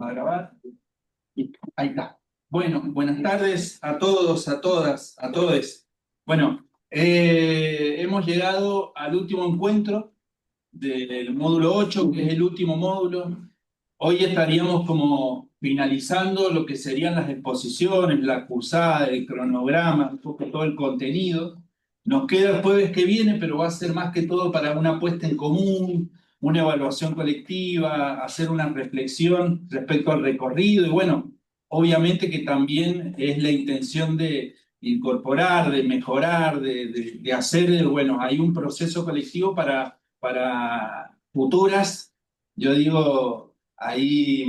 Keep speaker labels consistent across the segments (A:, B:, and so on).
A: a grabar. Ahí está. Bueno, buenas tardes a todos, a todas, a todes. Bueno, hemos llegado al último encuentro del módulo 8, que es el último módulo. Hoy estaríamos como finalizando lo que serían las exposiciones, la cursada, el cronograma, un poco todo el contenido. Nos queda el jueves que viene, pero va a ser más que todo para una puesta en común, una evaluación colectiva, hacer una reflexión respecto al recorrido y bueno, obviamente que también es la intención de incorporar, de mejorar, de hacer, bueno, hay un proceso colectivo para futuras, yo digo, ahí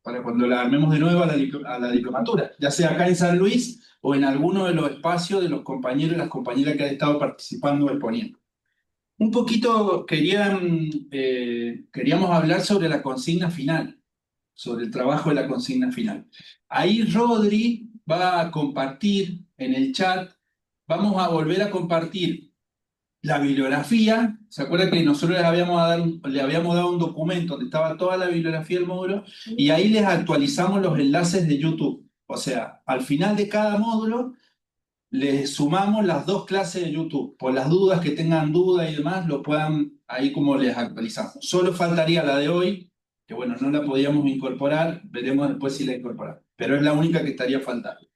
A: para cuando la armemos de nuevo a la diplomatura, ya sea acá en San Luis o en alguno de los espacios de los compañeros y las compañeras que han estado participando o exponiendo. Un poquito queríamos hablar sobre la consigna final, sobre el trabajo de la consigna final. Ahí Rodri va a compartir en el chat, vamos a volver a compartir la bibliografía. ¿Se acuerda que nosotros le habíamos dado un documento donde estaba toda la bibliografía del módulo? Y ahí les actualizamos los enlaces de YouTube. O sea, al final de cada módulo les sumamos las dos clases de YouTube. Por las dudas que tengan dudas y demás, lo puedan, ahí como les actualizamos. Solo faltaría la de hoy, que bueno, no la podíamos incorporar, veremos después si la incorporamos. Pero es la única que estaría faltando.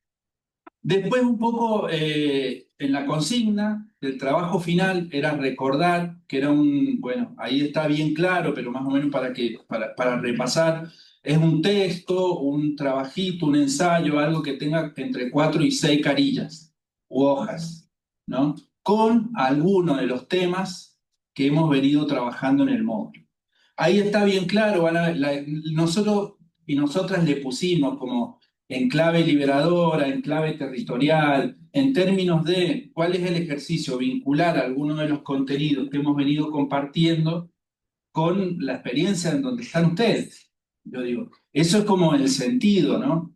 A: Después un poco en la consigna del trabajo final era recordar que era bueno, ahí está bien claro, pero más o menos para repasar, es un texto, un trabajito, un ensayo, algo que tenga entre 4 y 6 carillas u hojas, ¿no? Con alguno de los temas que hemos venido trabajando en el módulo. Ahí está bien claro, nosotros y nosotras le pusimos como en clave liberadora, en clave territorial, en términos de cuál es el ejercicio, vincular algunos de los contenidos que hemos venido compartiendo con la experiencia en donde están ustedes. Yo digo, eso es como el sentido, ¿no?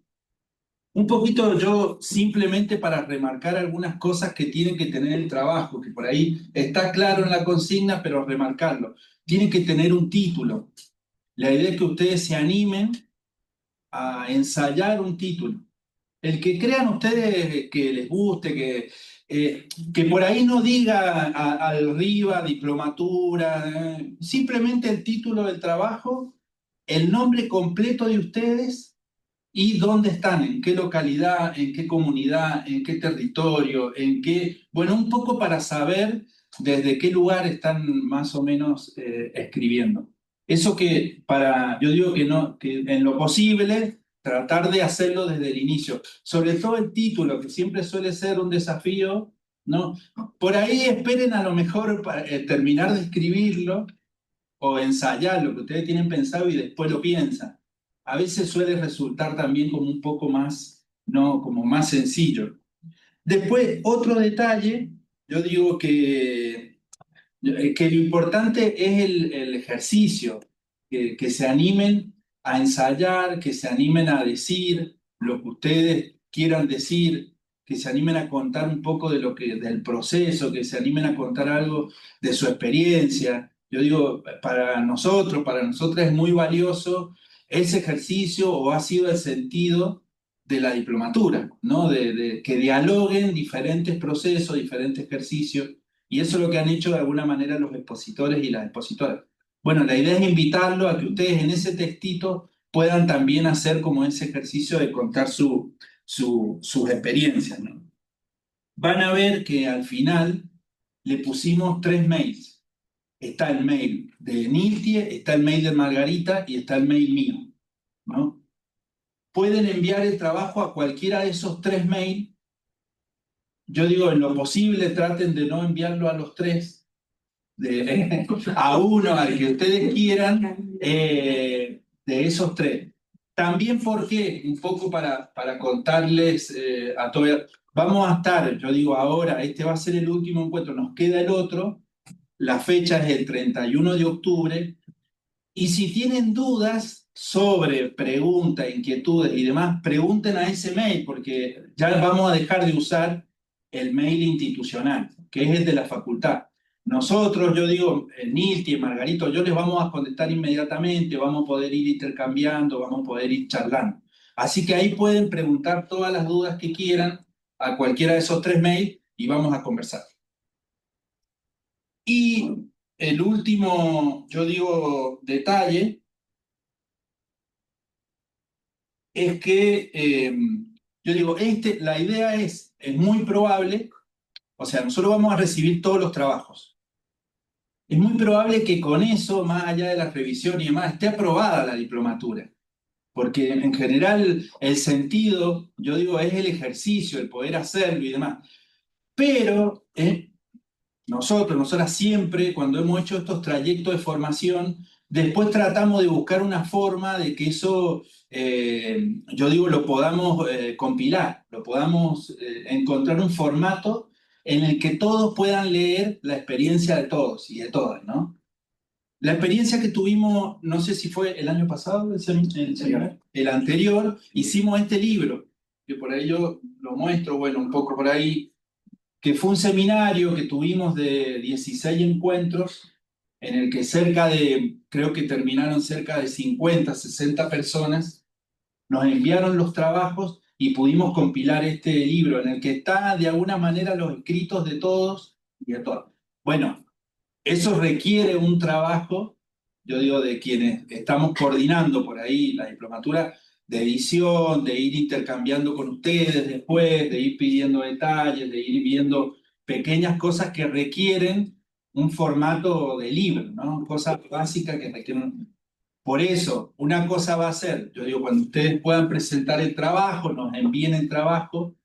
A: Un poquito yo simplemente para remarcar algunas cosas que tiene que tener el trabajo, que por ahí está claro en la consigna, pero remarcarlo. Tiene que tener un título. La idea es que ustedes se animen a ensayar un título. El que crean ustedes que les guste, que por ahí no diga arriba diplomatura, simplemente el título del trabajo, el nombre completo de ustedes y dónde están, en qué localidad, en qué comunidad, en qué territorio, bueno, un poco para saber desde qué lugar están más o menos escribiendo. Eso yo digo que no, que en lo posible tratar de hacerlo desde el inicio. Sobre todo el título, que siempre suele ser un desafío, ¿no? Por ahí esperen a lo mejor para, terminar de escribirlo o ensayar lo que ustedes tienen pensado y después lo piensan. A veces suele resultar también como un poco más, ¿no? Como más sencillo. Después, otro detalle, yo digo que lo importante es el ejercicio, que se animen a ensayar, que se animen a decir lo que ustedes quieran decir, que se animen a contar un poco del proceso, que se animen a contar algo de su experiencia. Yo digo, para nosotras es muy valioso ese ejercicio o ha sido el sentido de la diplomatura, ¿no? De que dialoguen diferentes procesos, diferentes ejercicios y eso es lo que han hecho de alguna manera los expositores y las expositoras. Bueno, la idea es invitarlo a que ustedes en ese textito puedan también hacer como ese ejercicio de contar sus experiencias, ¿no? Van a ver que al final le pusimos 3 mails. Está el mail de Niltie, está el mail de Margarita y está el mail mío, ¿no? Pueden enviar el trabajo a cualquiera de esos 3 mails. Yo digo, en lo posible traten de no enviarlo a los 3, a uno, al que ustedes quieran, de esos 3. También porque, un poco para contarles a todos, vamos a estar, yo digo ahora, este va a ser el último encuentro, nos queda el otro, la fecha es el 31 de octubre, y si tienen dudas sobre preguntas, inquietudes y demás, pregunten a ese mail, porque ya vamos a dejar de usar el mail institucional, que es el de la facultad. nosotros, yo digo, Nilti, Margarito, yo les vamos a contestar inmediatamente, vamos a poder ir intercambiando, vamos a poder ir charlando. Así que ahí pueden preguntar todas las dudas que quieran a cualquiera de esos 3 mails y vamos a conversar. Y el último, yo digo, detalle es que, yo digo, la idea es muy probable, o sea, nosotros vamos a recibir todos los trabajos. Es muy probable que con eso, más allá de la revisión y demás, esté aprobada la diplomatura. Porque en general el sentido, yo digo, es el ejercicio, el poder hacerlo y demás. Pero nosotras siempre, cuando hemos hecho estos trayectos de formación, después tratamos de buscar una forma de que eso, yo digo, lo podamos compilar, lo podamos encontrar un formato en el que todos puedan leer la experiencia de todos y de todas, ¿no? La experiencia que tuvimos, no sé si fue el año pasado, el anterior, hicimos este libro, que por ahí yo lo muestro, bueno, un poco por ahí, que fue un seminario que tuvimos de 16 encuentros, en el que creo que terminaron cerca de 50, 60 personas, nos enviaron los trabajos y pudimos compilar este libro, en el que está de alguna manera los escritos de todos y de todas. Bueno, eso requiere un trabajo, yo digo, de quienes estamos coordinando por ahí la diplomatura, de edición, de ir intercambiando con ustedes después, de ir pidiendo detalles, de ir viendo pequeñas cosas que requieren un formato de libro, ¿no? Cosas básicas que requieren. Por eso, una cosa va a ser, yo digo, cuando ustedes puedan presentar el trabajo, nos envíen el trabajo,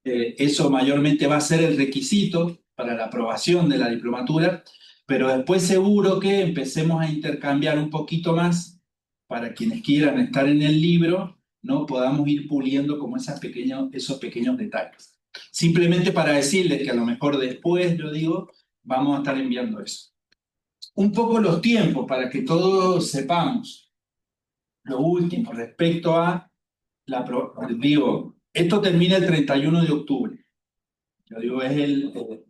A: eso mayormente va a ser el requisito para la aprobación de la diplomatura, pero después seguro que empecemos a intercambiar un poquito más para quienes quieran estar en el libro, ¿no? Podamos ir puliendo como esos pequeños detalles. Simplemente para decirles que a lo mejor después, yo digo, vamos a estar enviando eso. Un poco los tiempos para que todos sepamos. Lo último respecto a digo, esto termina el 31 de octubre. Yo digo, es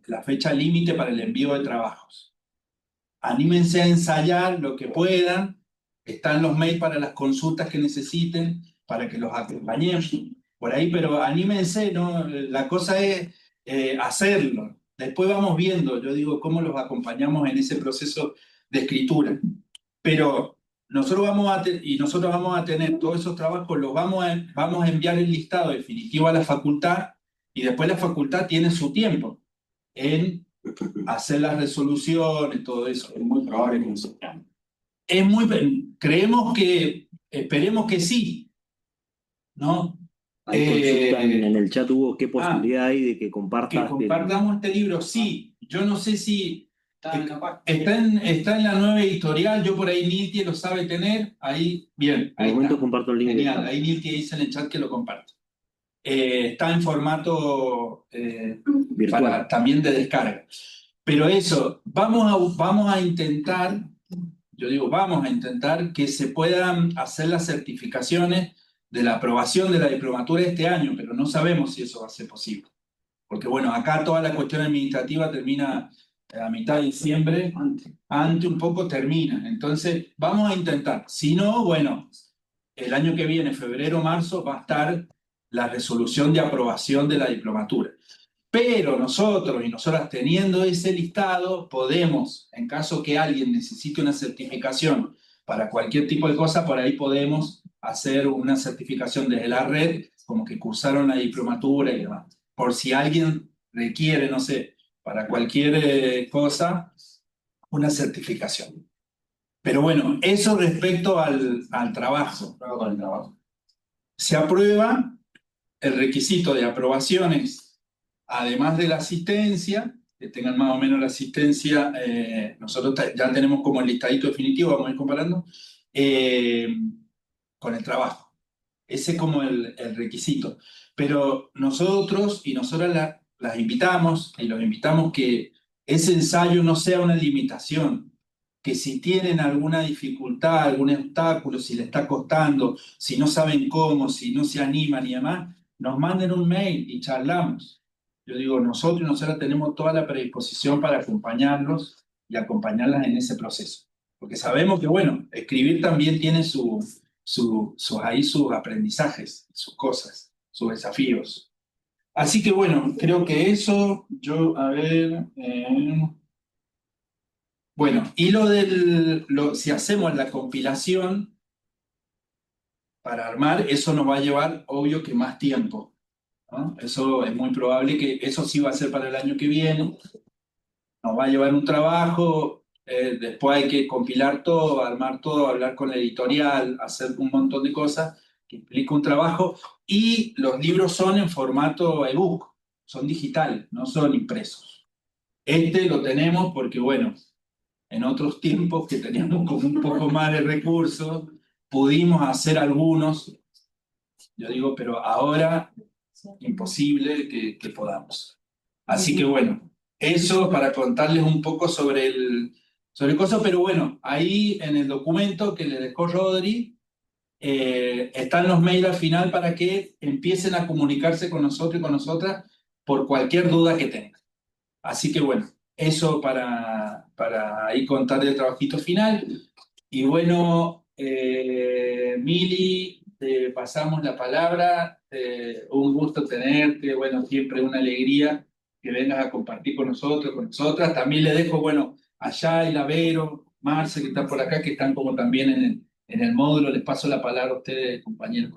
A: la fecha límite para el envío de trabajos. Anímense a ensayar lo que puedan. Están los mails para las consultas que necesiten, para que los acompañemos por ahí, pero anímense, ¿no? La cosa es hacerlo. Después vamos viendo, yo digo, cómo los acompañamos en ese proceso de escritura. Pero nosotros vamos a tener todos esos trabajos, vamos a enviar el listado definitivo a la facultad y después la facultad tiene su tiempo en hacer las resoluciones, todo eso. Es muy probable que no sea. Esperemos que sí, ¿no?
B: Ahí consultan en el chat, Hugo, qué posibilidad hay de que
A: Que
B: compartas.
A: compartamos este libro, sí. Yo no sé si está en la nueva editorial, yo por ahí Nilti lo sabe tener, ahí, bien.
B: Al
A: Ahí
B: momento
A: está.
B: comparto el link.
A: Genial, ahí Nilti dice en el chat que lo comparte. Está en formato
B: Virtual.
A: también de descarga. Pero eso, vamos a intentar, yo digo, vamos a intentar que se puedan hacer las certificaciones de la aprobación de la diplomatura este año, pero no sabemos si eso va a ser posible. Porque bueno, acá toda la cuestión administrativa termina a mitad de diciembre, antes un poco termina. Entonces, vamos a intentar. Si no, bueno, el año que viene, febrero, marzo, va a estar la resolución de aprobación de la diplomatura. Pero nosotros y nosotras teniendo ese listado, podemos, en caso que alguien necesite una certificación para cualquier tipo de cosa, por ahí podemos hacer una certificación desde la red, como que cursaron la diplomatura y demás. Por si alguien requiere, no sé, para cualquier cosa, una certificación. Pero bueno, eso respecto al trabajo. Se aprueba el requisito de aprobaciones, además de la asistencia, que tengan más o menos la asistencia, nosotros ya tenemos como el listadito definitivo, vamos a ir comparando, eh, con el trabajo. Ese es como el requisito. Pero nosotros y nosotras las invitamos y los invitamos que ese ensayo no sea una limitación, que si tienen alguna dificultad, algún obstáculo, si le está costando, si no saben cómo, si no se animan y demás, nos manden un mail y charlamos. Yo digo, nosotros y nosotras tenemos toda la predisposición para acompañarlos y acompañarlas en ese proceso. Porque sabemos que, bueno, escribir también tiene sus aprendizajes, sus cosas, sus desafíos. Así que bueno, creo que eso, yo, a ver, bueno, y si hacemos la compilación para armar, eso nos va a llevar, obvio, que más tiempo, ¿no? Eso es muy probable que eso sí va a ser para el año que viene, nos va a llevar un trabajo, después hay que compilar todo, armar todo, hablar con la editorial, hacer un montón de cosas que implica un trabajo, y los libros son en formato ebook, son digitales, no son impresos. Este lo tenemos porque, bueno, en otros tiempos que teníamos como un poco más de recursos, pudimos hacer algunos, yo digo, pero ahora imposible que podamos. Así que bueno, eso para contarles un poco sobre el coso, pero bueno, ahí en el documento que le dejó Rodri, están los mails al final para que empiecen a comunicarse con nosotros y con nosotras por cualquier duda que tengan. Así que bueno, eso para ahí contarle el trabajito final. Y bueno, Mili, te pasamos la palabra. Un gusto tenerte, bueno, siempre una alegría que vengas a compartir con nosotros, con nosotras. También le dejo, bueno, allá el Vero, Marce, que está por acá, que están como también en el módulo. Les paso la palabra a ustedes, compañeros.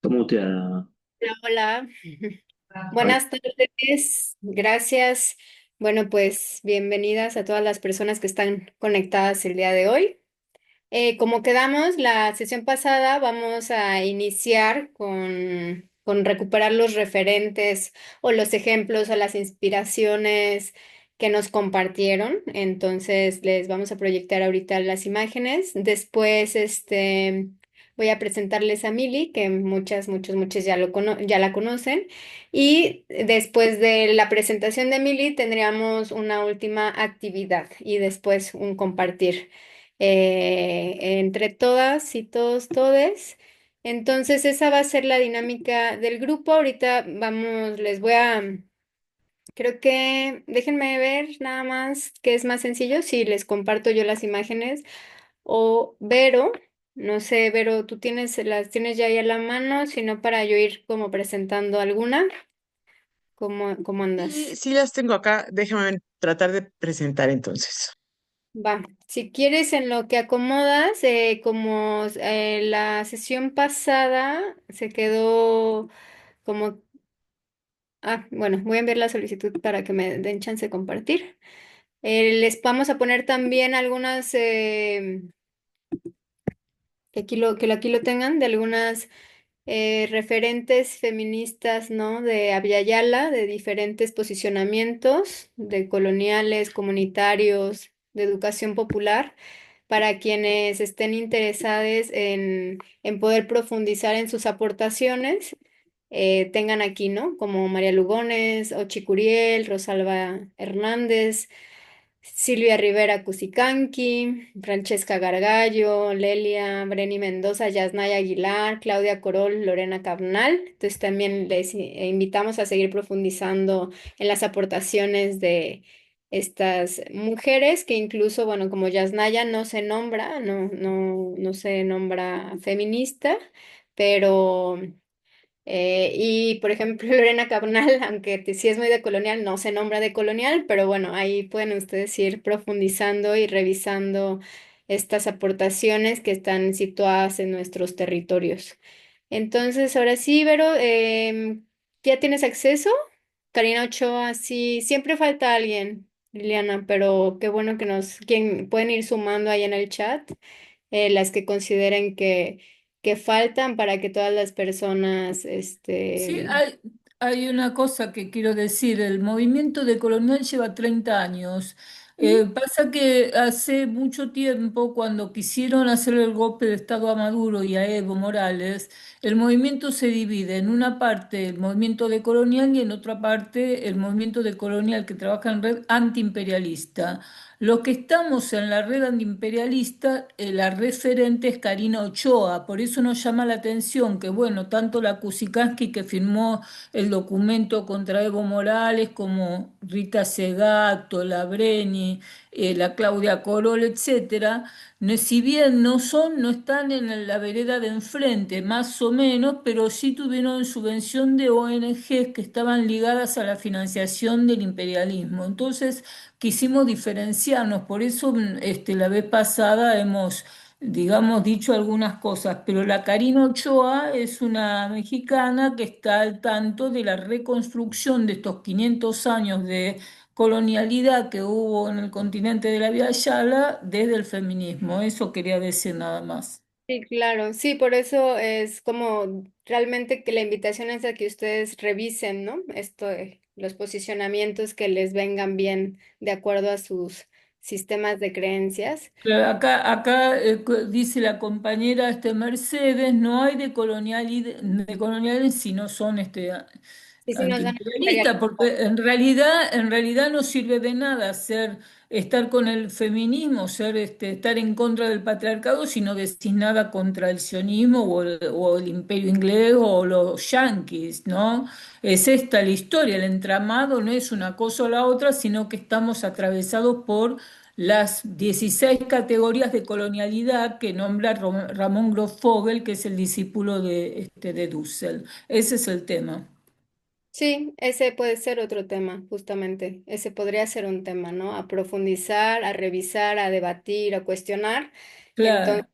B: ¿Cómo te ha-
C: Hola, hola. Buenas tardes, gracias. Bueno, pues bienvenidas a todas las personas que están conectadas el día de hoy. Como quedamos la sesión pasada, vamos a iniciar con recuperar los referentes o los ejemplos o las inspiraciones que nos compartieron. Entonces, les vamos a proyectar ahorita las imágenes. Después, voy a presentarles a Mili, que muchos ya la conocen. Y después de la presentación de Mili, tendríamos una última actividad y después un compartir entre todas y todos, todes. Entonces, esa va a ser la dinámica del grupo. Ahorita vamos, creo que, déjenme ver nada más que es más sencillo si les comparto yo las imágenes o Vero. No sé, Vero, tú las tienes ya ahí a la mano, sino para yo ir como presentando alguna. ¿Cómo andas?
D: Sí, sí las tengo acá. Déjame tratar de presentar entonces.
C: Va, si quieres en lo que acomodas, como la sesión pasada se quedó como, bueno, voy a enviar la solicitud para que me den chance de compartir. Les vamos a poner también algunas, que aquí lo tengan, de algunas referentes feministas, ¿no? De Abya Yala, de diferentes posicionamientos, de coloniales, comunitarios, de educación popular, para quienes estén interesados en poder profundizar en sus aportaciones, tengan aquí, ¿no? Como María Lugones, Ochi Curiel, Rosalba Hernández, Silvia Rivera Cusicanqui, Francesca Gargallo, Lelia, Breni Mendoza, Yasnaya Aguilar, Claudia Corol, Lorena Cabnal. Entonces también les invitamos a seguir profundizando en las aportaciones de estas mujeres que incluso, bueno, como Yasnaya no se nombra, no se nombra feminista, pero y por ejemplo, Lorena Cabnal, aunque sí es muy de colonial, no se nombra de colonial, pero bueno, ahí pueden ustedes ir profundizando y revisando estas aportaciones que están situadas en nuestros territorios. Entonces, ahora sí, Vero, ¿ya tienes acceso? Karina Ochoa, sí, siempre falta alguien, Liliana, pero qué bueno quien pueden ir sumando ahí en el chat, las que consideren que faltan para que todas las personas,
E: Sí, hay una cosa que quiero decir, el movimiento decolonial lleva 30 años. Pasa que hace mucho tiempo, cuando quisieron hacer el golpe de Estado a Maduro y a Evo Morales, el movimiento se divide en una parte el movimiento decolonial y en otra parte el movimiento decolonial que trabaja en red antiimperialista. Los que estamos en la red antiimperialista, la referente es Karina Ochoa, por eso nos llama la atención que, bueno, tanto la Kusikanski que firmó el documento contra Evo Morales, como Rita Segato, la Breni, la Claudia Corol, etcétera, si bien no están en la vereda de enfrente, más o menos, pero sí tuvieron subvención de ONGs que estaban ligadas a la financiación del imperialismo. Entonces, quisimos diferenciarnos, por eso la vez pasada hemos, digamos, dicho algunas cosas, pero la Karina Ochoa es una mexicana que está al tanto de la reconstrucción de estos 500 años de colonialidad que hubo en el continente de la Vía Yala desde el feminismo. Eso quería decir nada más.
C: Sí, claro, sí, por eso es como realmente que la invitación es a que ustedes revisen, ¿no? Los posicionamientos que les vengan bien de acuerdo a sus sistemas de creencias.
E: Claro, acá dice la compañera Mercedes, no hay de coloniales si no son
C: Sí, sí, nos dan
E: antiimperialistas, porque en realidad no sirve de nada estar con el feminismo, estar en contra del patriarcado, si no decís nada contra el sionismo o el imperio inglés o los yanquis, ¿no? Es esta la historia, el entramado no es una cosa o la otra, sino que estamos atravesados por las 16 categorías de colonialidad que nombra Ramón Grosfogel, que es el discípulo de Dussel. Ese es el tema.
C: Sí, ese puede ser otro tema, justamente. Ese podría ser un tema, ¿no? A profundizar, a revisar, a debatir, a cuestionar. Entonces,
E: Claro,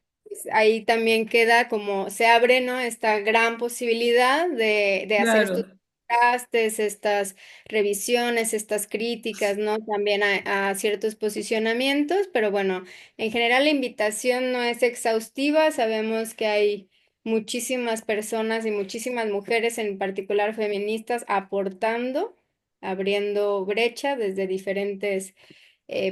C: ahí también queda como se abre, ¿no? Esta gran posibilidad de hacer estos
E: claro,
C: contrastes, estas revisiones, estas críticas, ¿no? También a ciertos posicionamientos, pero bueno, en general la invitación no es exhaustiva. Sabemos que hay muchísimas personas y muchísimas mujeres, en particular feministas, aportando, abriendo brecha desde diferentes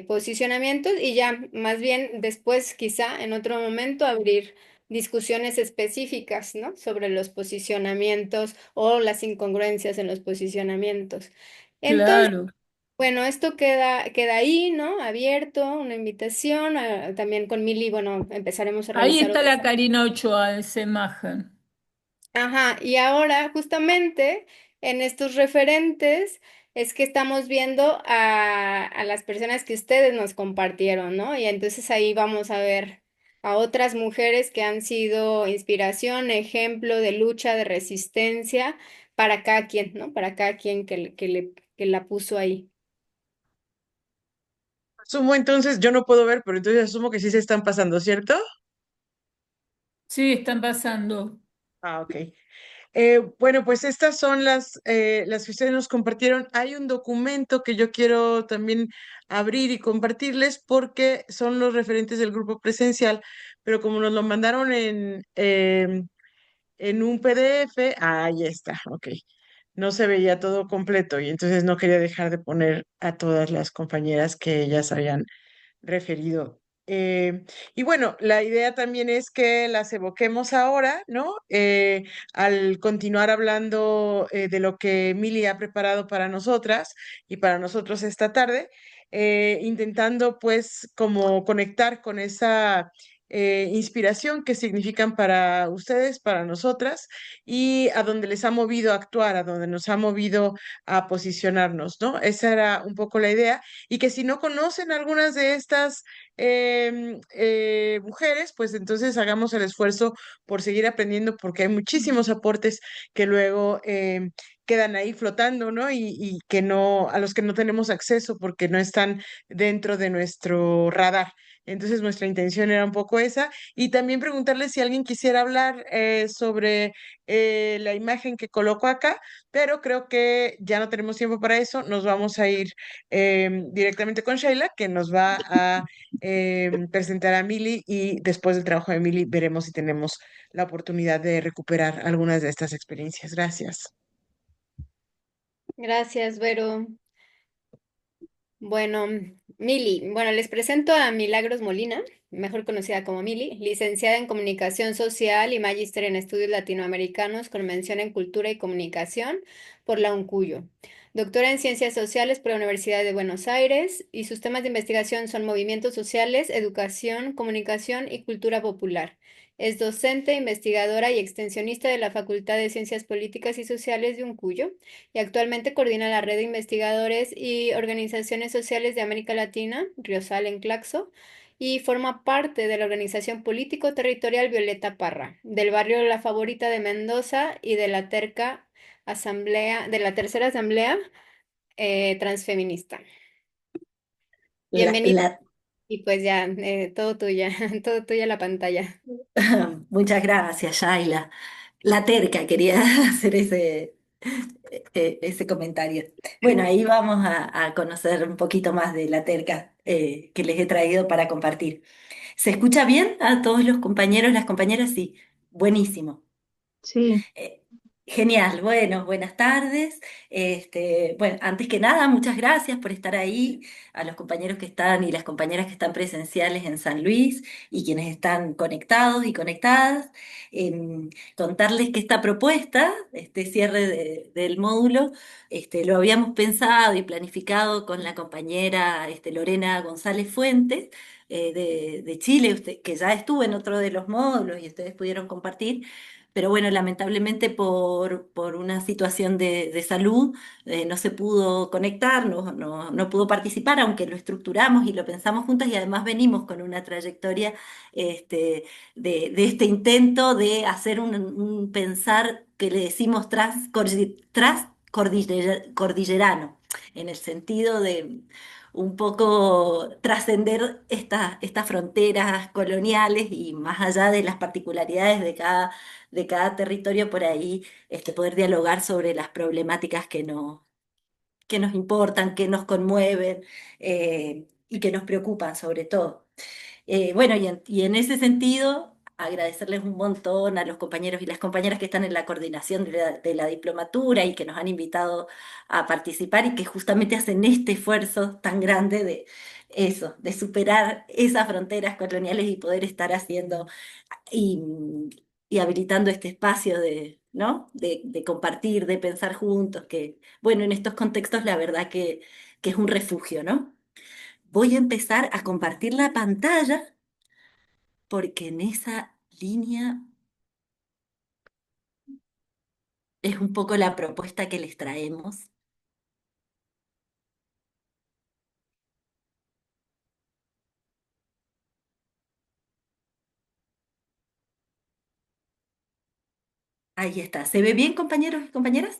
C: posicionamientos y ya más bien después quizá en otro momento abrir discusiones específicas, ¿no? Sobre los posicionamientos o las incongruencias en los posicionamientos. Entonces,
E: claro.
C: bueno, esto queda ahí, ¿no? Abierto, una invitación. También con Mili, bueno, empezaremos a
E: Ahí
C: revisar.
E: está la Karina Ochoa, esa imagen.
C: Ajá, y ahora justamente en estos referentes es que estamos viendo a las personas que ustedes nos compartieron, ¿no? Y entonces ahí vamos a ver a otras mujeres que han sido inspiración, ejemplo de lucha, de resistencia para cada quien, ¿no? Para cada quien que la puso ahí.
D: Asumo entonces, yo no puedo ver, pero entonces asumo que sí se están pasando, ¿cierto?
E: Sí, están pasando.
D: Ah, ok. Bueno, pues estas son las que ustedes nos compartieron. Hay un documento que yo quiero también abrir y compartirles porque son los referentes del grupo presencial, pero como nos lo mandaron en un PDF, ahí está, ok. No se veía todo completo y entonces no quería dejar de poner a todas las compañeras que ellas habían referido. Y bueno, la idea también es que las evoquemos ahora, ¿no? Al continuar hablando de lo que Mili ha preparado para nosotras y para nosotros esta tarde, intentando pues como conectar con esa inspiración que significan para ustedes, para nosotras, y a donde les ha movido a actuar, a donde nos ha movido a posicionarnos, ¿no? Esa era un poco la idea y que si no conocen algunas de estas mujeres, pues entonces hagamos el esfuerzo por seguir aprendiendo porque hay muchísimos aportes que luego quedan ahí flotando, ¿no? Y que no, a los que no tenemos acceso porque no están dentro de nuestro radar. Entonces nuestra intención era un poco esa y también preguntarle si alguien quisiera hablar sobre la imagen que coloco acá, pero creo que ya no tenemos tiempo para eso. Nos vamos a ir directamente con Sheila, que nos va a presentar a Mili y después del trabajo de Mili veremos si tenemos la oportunidad de recuperar algunas de estas experiencias. Gracias.
C: Gracias, Vero. Bueno, Mili, bueno, les presento a Milagros Molina, mejor conocida como Mili, licenciada en Comunicación Social y magíster en Estudios Latinoamericanos con mención en Cultura y Comunicación por la UNCUYO. Doctora en Ciencias Sociales por la Universidad de Buenos Aires y sus temas de investigación son movimientos sociales, educación, comunicación y cultura popular. Es docente, investigadora y extensionista de la Facultad de Ciencias Políticas y Sociales de Uncuyo y actualmente coordina la red de investigadores y organizaciones sociales de América Latina, Riosal en Claxo, y forma parte de la organización político-territorial Violeta Parra, del barrio La Favorita de Mendoza y de la tercera asamblea transfeminista.
F: La,
C: Bienvenida
F: la-
C: y pues ya, todo tuya, todo tuya la pantalla.
F: Muchas gracias, Shaila. La terca, quería hacer ese comentario. Bueno, ahí vamos a conocer un poquito más de la terca que les he traído para compartir. ¿Se escucha bien a todos los compañeros, las compañeras? Sí, buenísimo.
G: Sí,
F: Eh, Genial, bueno, buenas tardes. Bueno, antes que nada, muchas gracias por estar ahí, a los compañeros que están y las compañeras que están presenciales en San Luis y quienes están conectados y conectadas. Contarles que esta propuesta, este cierre del módulo, lo habíamos pensado y planificado con la compañera Lorena González Fuentes. De Chile, que ya estuvo en otro de los módulos y ustedes pudieron compartir, pero bueno, lamentablemente por una situación de salud no se pudo conectar, no pudo participar, aunque lo estructuramos y lo pensamos juntas y además venimos con una trayectoria este, de este intento de hacer un pensar que le decimos cordillerano, en el sentido de un poco trascender estas fronteras coloniales y más allá de las particularidades de cada territorio por ahí, poder dialogar sobre las problemáticas que nos importan, que nos conmueven y que nos preocupan sobre todo. Bueno, y en ese sentido, agradecerles un montón a los compañeros y las compañeras que están en la coordinación de la diplomatura y que nos han invitado a participar y que justamente hacen este esfuerzo tan grande de eso, de superar esas fronteras coloniales y poder estar haciendo y, y habilitando este espacio ¿no? de compartir, de pensar juntos, que, bueno, en estos contextos la verdad que es un refugio, ¿no? Voy a empezar a compartir la pantalla porque en esa línea es un poco la propuesta que les traemos. Ahí está. ¿Se ve bien, compañeros y compañeras?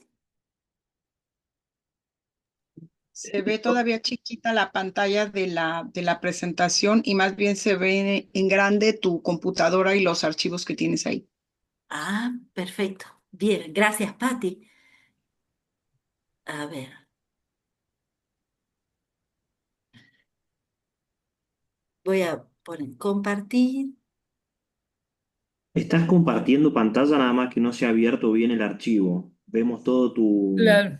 G: se ve todavía chiquita la pantalla de la presentación y más bien se ve en grande tu computadora y los archivos que tienes ahí.
F: Ah, perfecto. Bien, gracias, Patti. A ver, voy a poner compartir.
B: Estás compartiendo pantalla nada más que no se ha abierto bien el archivo. Vemos todo
E: Claro.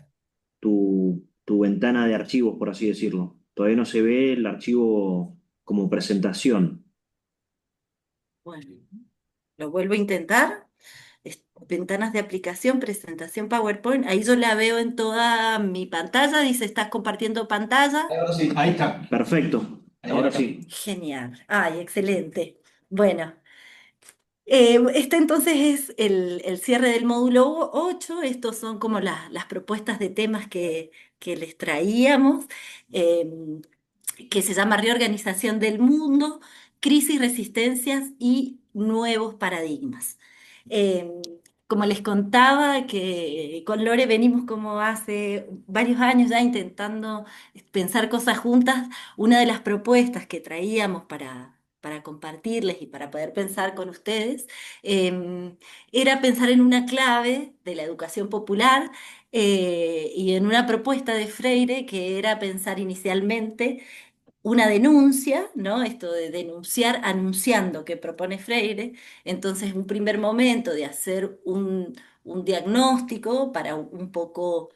B: tu ventana de archivos, por así decirlo. Todavía no se ve el archivo como presentación.
F: Bueno, lo vuelvo a intentar. Ventanas de aplicación, presentación PowerPoint. Ahí yo la veo en toda mi pantalla. Dice, ¿estás compartiendo pantalla?
A: Ahora sí, ahí está.
B: Perfecto. Ahora sí.
F: Genial. Ay, excelente. Bueno, este entonces es el cierre del módulo 8. Estos son como las propuestas de temas que les traíamos. em, que se llama Reorganización del Mundo, Crisis, Resistencias y Nuevos Paradigmas. Eh, Como les contaba, que con Lore venimos como hace varios años ya intentando pensar cosas juntas. Una de las propuestas que traíamos para compartirles y para poder pensar con ustedes era pensar en una clave de la educación popular y en una propuesta de Freire que era pensar inicialmente una denuncia, ¿no? Esto de denunciar anunciando que propone Freire. Entonces, un primer momento de hacer un diagnóstico para un poco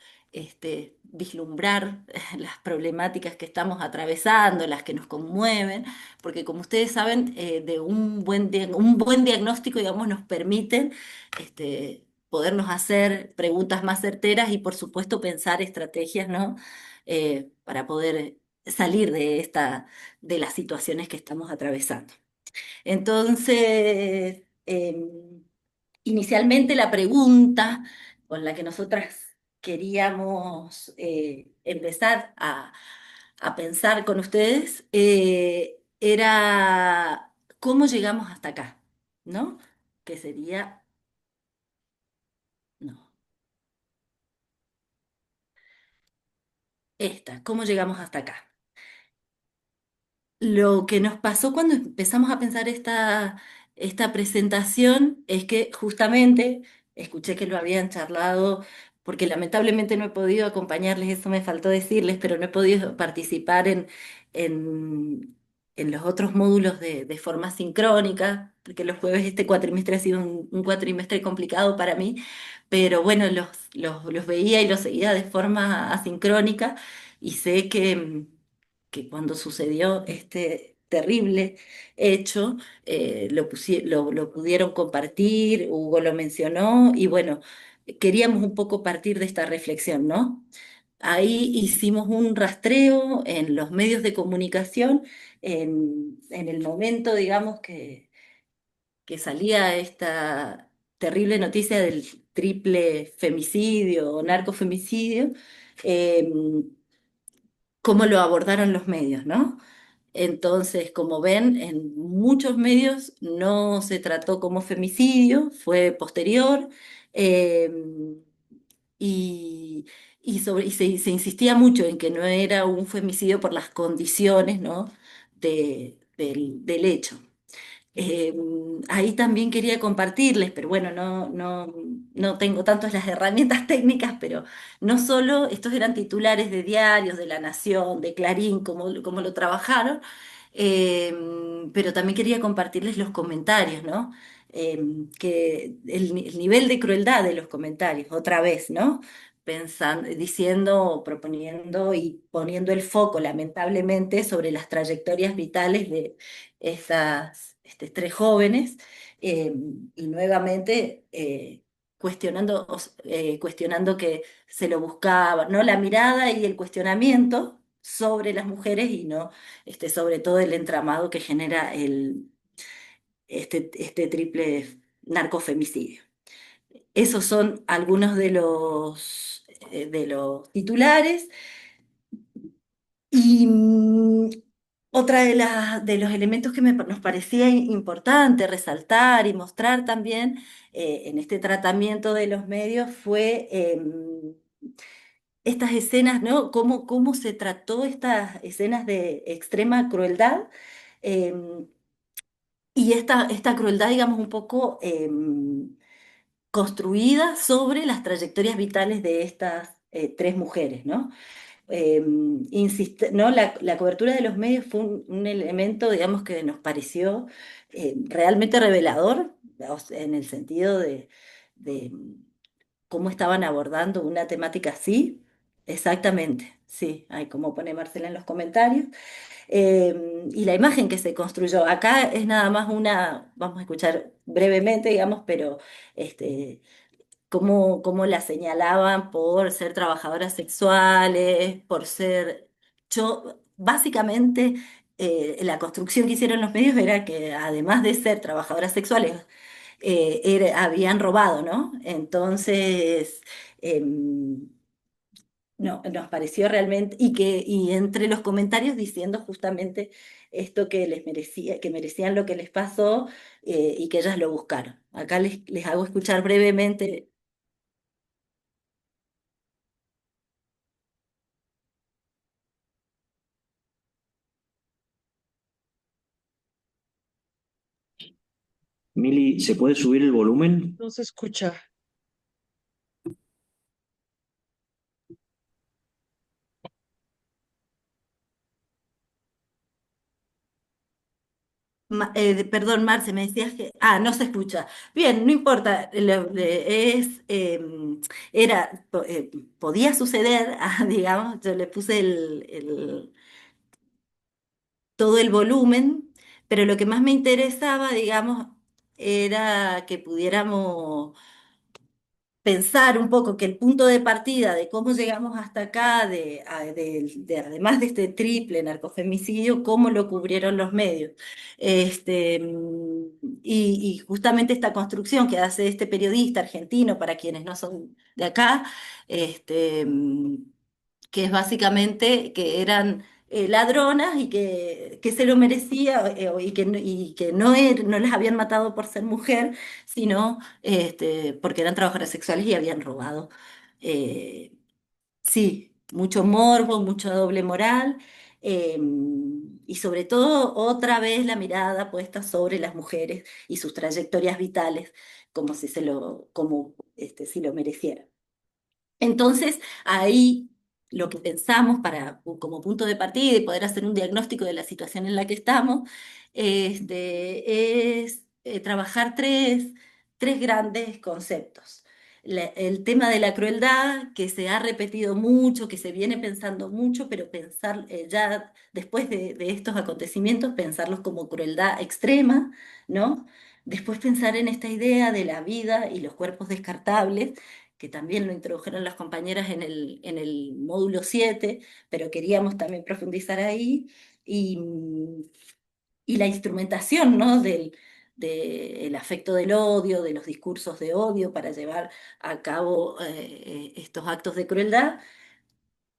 F: vislumbrar las problemáticas que estamos atravesando, las que nos conmueven, porque como ustedes saben, de un buen diagnóstico, digamos, nos permiten podernos hacer preguntas más certeras y por supuesto pensar estrategias, ¿no? Para poder salir de de las situaciones que estamos atravesando. Entonces, inicialmente la pregunta con la que nosotras queríamos empezar a pensar con ustedes era cómo llegamos hasta acá, ¿no? Que sería, no, esta, ¿cómo llegamos hasta acá? Lo que nos pasó cuando empezamos a pensar esta presentación es que justamente escuché que lo habían charlado, porque lamentablemente no he podido acompañarles, eso me faltó decirles, pero no he podido participar en, en los otros módulos de forma sincrónica, porque los jueves este cuatrimestre ha sido un cuatrimestre complicado para mí, pero bueno, los veía y los seguía de forma asincrónica y sé que cuando sucedió este terrible hecho, lo pudieron compartir, Hugo lo mencionó, y bueno, queríamos un poco partir de esta reflexión, ¿no? Ahí hicimos un rastreo en los medios de comunicación, en el momento, digamos, que salía esta terrible noticia del triple femicidio o narcofemicidio, cómo lo abordaron los medios, ¿no? Entonces, como ven, en muchos medios no se trató como femicidio, fue posterior, eh, y, se insistía mucho en que no era un femicidio por las condiciones, ¿no? Del hecho. Eh, Ahí también quería compartirles, pero bueno, no tengo tantas las herramientas técnicas, pero no solo estos eran titulares de diarios, de La Nación, de Clarín, como lo trabajaron, eh, pero también quería compartirles los comentarios, ¿no? Que el nivel de crueldad de los comentarios, otra vez, ¿no? Pensando, diciendo, proponiendo y poniendo el foco, lamentablemente, sobre las trayectorias vitales de tres jóvenes, y nuevamente cuestionando que se lo buscaba, ¿no? La mirada y el cuestionamiento sobre las mujeres y no sobre todo el entramado que genera este triple narcofemicidio. Esos son algunos de los titulares. Y otra de los elementos que nos parecía importante resaltar y mostrar también en este tratamiento de los medios fue estas escenas, ¿no? Cómo se trató estas escenas de extrema crueldad, em, y esta crueldad, digamos, un poco construida sobre las trayectorias vitales de estas tres mujeres, ¿no? ¿No? La cobertura de los medios fue un elemento, digamos, que nos pareció realmente revelador, o sea, en el sentido de cómo estaban abordando una temática así. Exactamente, sí, hay como pone Marcela en los comentarios. Y la imagen que se construyó acá es nada más vamos a escuchar brevemente, digamos, pero este, cómo la señalaban por ser trabajadoras sexuales, por ser... Básicamente, la construcción que hicieron los medios era que además de ser trabajadoras sexuales, habían robado, ¿no? Entonces, em, no, nos pareció realmente, y entre los comentarios diciendo justamente esto que les merecía, que merecían lo que les pasó, y que ellas lo buscaron. Acá les hago escuchar brevemente.
B: Mili, ¿se puede subir el volumen?
D: No se escucha.
F: Perdón, Marce, me decías que... Ah, no se escucha. Bien, no importa. Podía suceder, digamos, yo le puse todo el volumen, pero lo que más me interesaba, digamos, era que pudiéramos pensar un poco que el punto de partida de cómo llegamos hasta acá, además de este triple narcofemicidio, cómo lo cubrieron los medios. Y justamente esta construcción que hace este periodista argentino, para quienes no son de acá, este, mm, que es básicamente que eran ladronas y que se lo merecía y que no las habían matado por ser mujer, sino porque eran trabajadoras sexuales y habían robado. Eh, sí, mucho morbo, mucha doble moral, eh, y sobre todo otra vez la mirada puesta sobre las mujeres y sus trayectorias vitales, como si lo merecieran. Entonces, ahí lo que pensamos como punto de partida y poder hacer un diagnóstico de la situación en la que estamos, es trabajar tres grandes conceptos. El tema de la crueldad, que se ha repetido mucho, que se viene pensando mucho, pero pensar ya después de estos acontecimientos, pensarlos como crueldad extrema, ¿no? Después pensar en esta idea de la vida y los cuerpos descartables, que también lo introdujeron las compañeras en el módulo 7, pero queríamos también profundizar ahí, y, y la instrumentación, ¿no? del afecto del odio, de los discursos de odio para llevar a cabo estos actos de crueldad.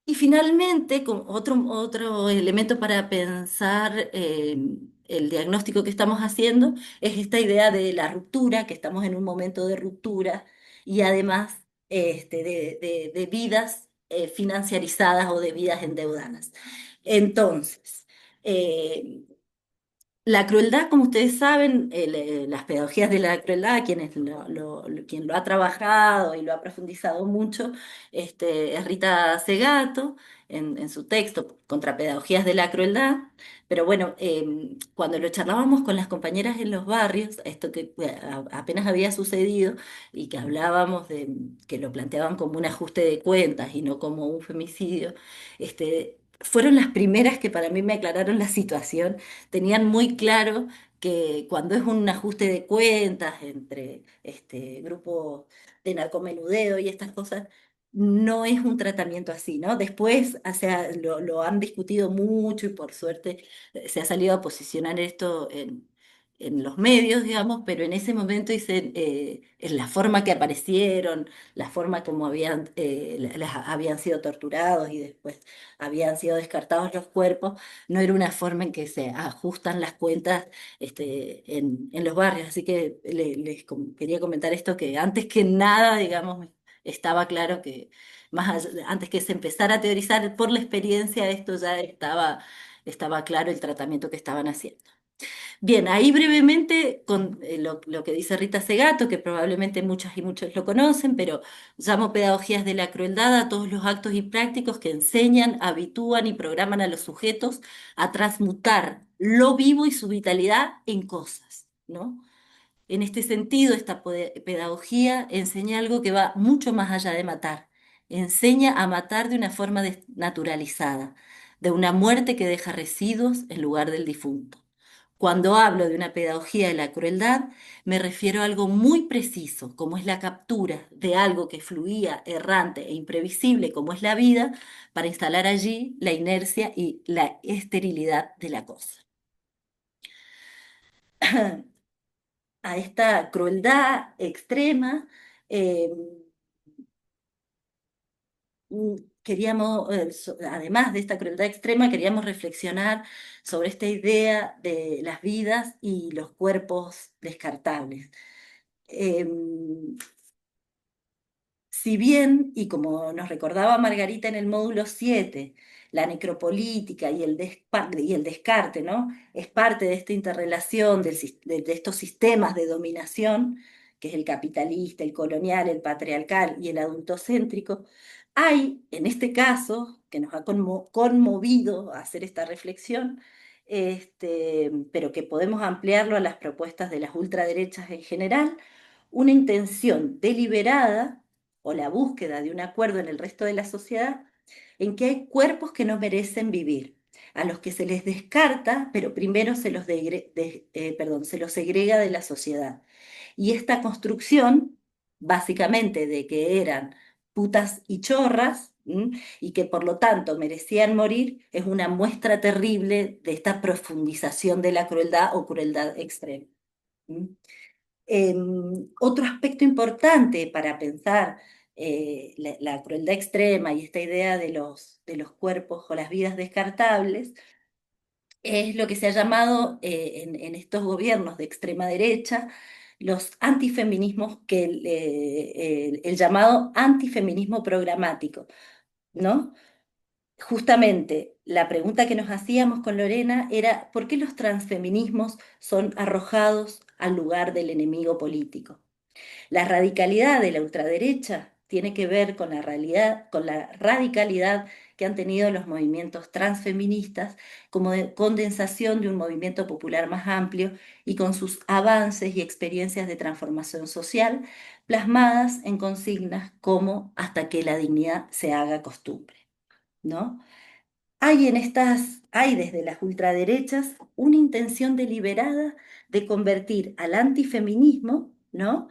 F: Y finalmente, otro elemento para pensar el diagnóstico que estamos haciendo es esta idea de la ruptura, que estamos en un momento de ruptura y además de vidas financiarizadas o de vidas endeudadas. Entonces, eh, la crueldad, como ustedes saben, las pedagogías de la crueldad, quien lo ha trabajado y lo ha profundizado mucho, es Rita Segato en su texto Contrapedagogías de la crueldad. Pero bueno, cuando lo charlábamos con las compañeras en los barrios, esto que apenas había sucedido y que hablábamos que lo planteaban como un ajuste de cuentas y no como un femicidio, fueron las primeras que para mí me aclararon la situación. Tenían muy claro que cuando es un ajuste de cuentas entre este grupo de narcomenudeo y estas cosas, no es un tratamiento así, ¿no? Después, o sea, lo han discutido mucho y por suerte se ha salido a posicionar esto en los medios, digamos, pero en ese momento dicen, en la forma que aparecieron, la forma como habían sido torturados y después habían sido descartados los cuerpos, no era una forma en que se ajustan las cuentas en los barrios. Así que quería comentar esto, que antes que nada, digamos, estaba claro que antes que se empezara a teorizar por la experiencia, esto ya estaba claro el tratamiento que estaban haciendo. Bien, ahí brevemente con lo que dice Rita Segato, que probablemente muchas y muchos lo conocen, pero llamo pedagogías de la crueldad a todos los actos y prácticos que enseñan, habitúan y programan a los sujetos a transmutar lo vivo y su vitalidad en cosas, ¿no? En este sentido, esta pedagogía enseña algo que va mucho más allá de matar. Enseña a matar de una forma naturalizada, de una muerte que deja residuos en lugar del difunto. Cuando hablo de una pedagogía de la crueldad, me refiero a algo muy preciso, como es la captura de algo que fluía errante e imprevisible, como es la vida, para instalar allí la inercia y la esterilidad de la cosa. A esta crueldad extrema, eh, además de esta crueldad extrema, queríamos reflexionar sobre esta idea de las vidas y los cuerpos descartables. Si bien, y como nos recordaba Margarita en el módulo 7, la necropolítica y el descarte, ¿no? Es parte de esta interrelación de estos sistemas de dominación, que es el capitalista, el colonial, el patriarcal y el adultocéntrico. Hay, en este caso, que nos ha conmovido a hacer esta reflexión, pero que podemos ampliarlo a las propuestas de las ultraderechas en general, una intención deliberada o la búsqueda de un acuerdo en el resto de la sociedad en que hay cuerpos que no merecen vivir, a los que se les descarta, pero primero se los segrega de la sociedad. Y esta construcción básicamente de que eran putas y chorras, y que por lo tanto merecían morir, es una muestra terrible de esta profundización de la crueldad o crueldad extrema. ¿M? Otro aspecto importante para pensar la crueldad extrema y esta idea de los cuerpos o las vidas descartables es lo que se ha llamado en estos gobiernos de extrema derecha los antifeminismos, el llamado antifeminismo programático, ¿no? Justamente la pregunta que nos hacíamos con Lorena era ¿por qué los transfeminismos son arrojados al lugar del enemigo político? La radicalidad de la ultraderecha tiene que ver con la realidad, con la radicalidad que han tenido los movimientos transfeministas como de condensación de un movimiento popular más amplio y con sus avances y experiencias de transformación social plasmadas en consignas como hasta que la dignidad se haga costumbre, ¿no? Hay desde las ultraderechas una intención deliberada de convertir al antifeminismo, ¿no?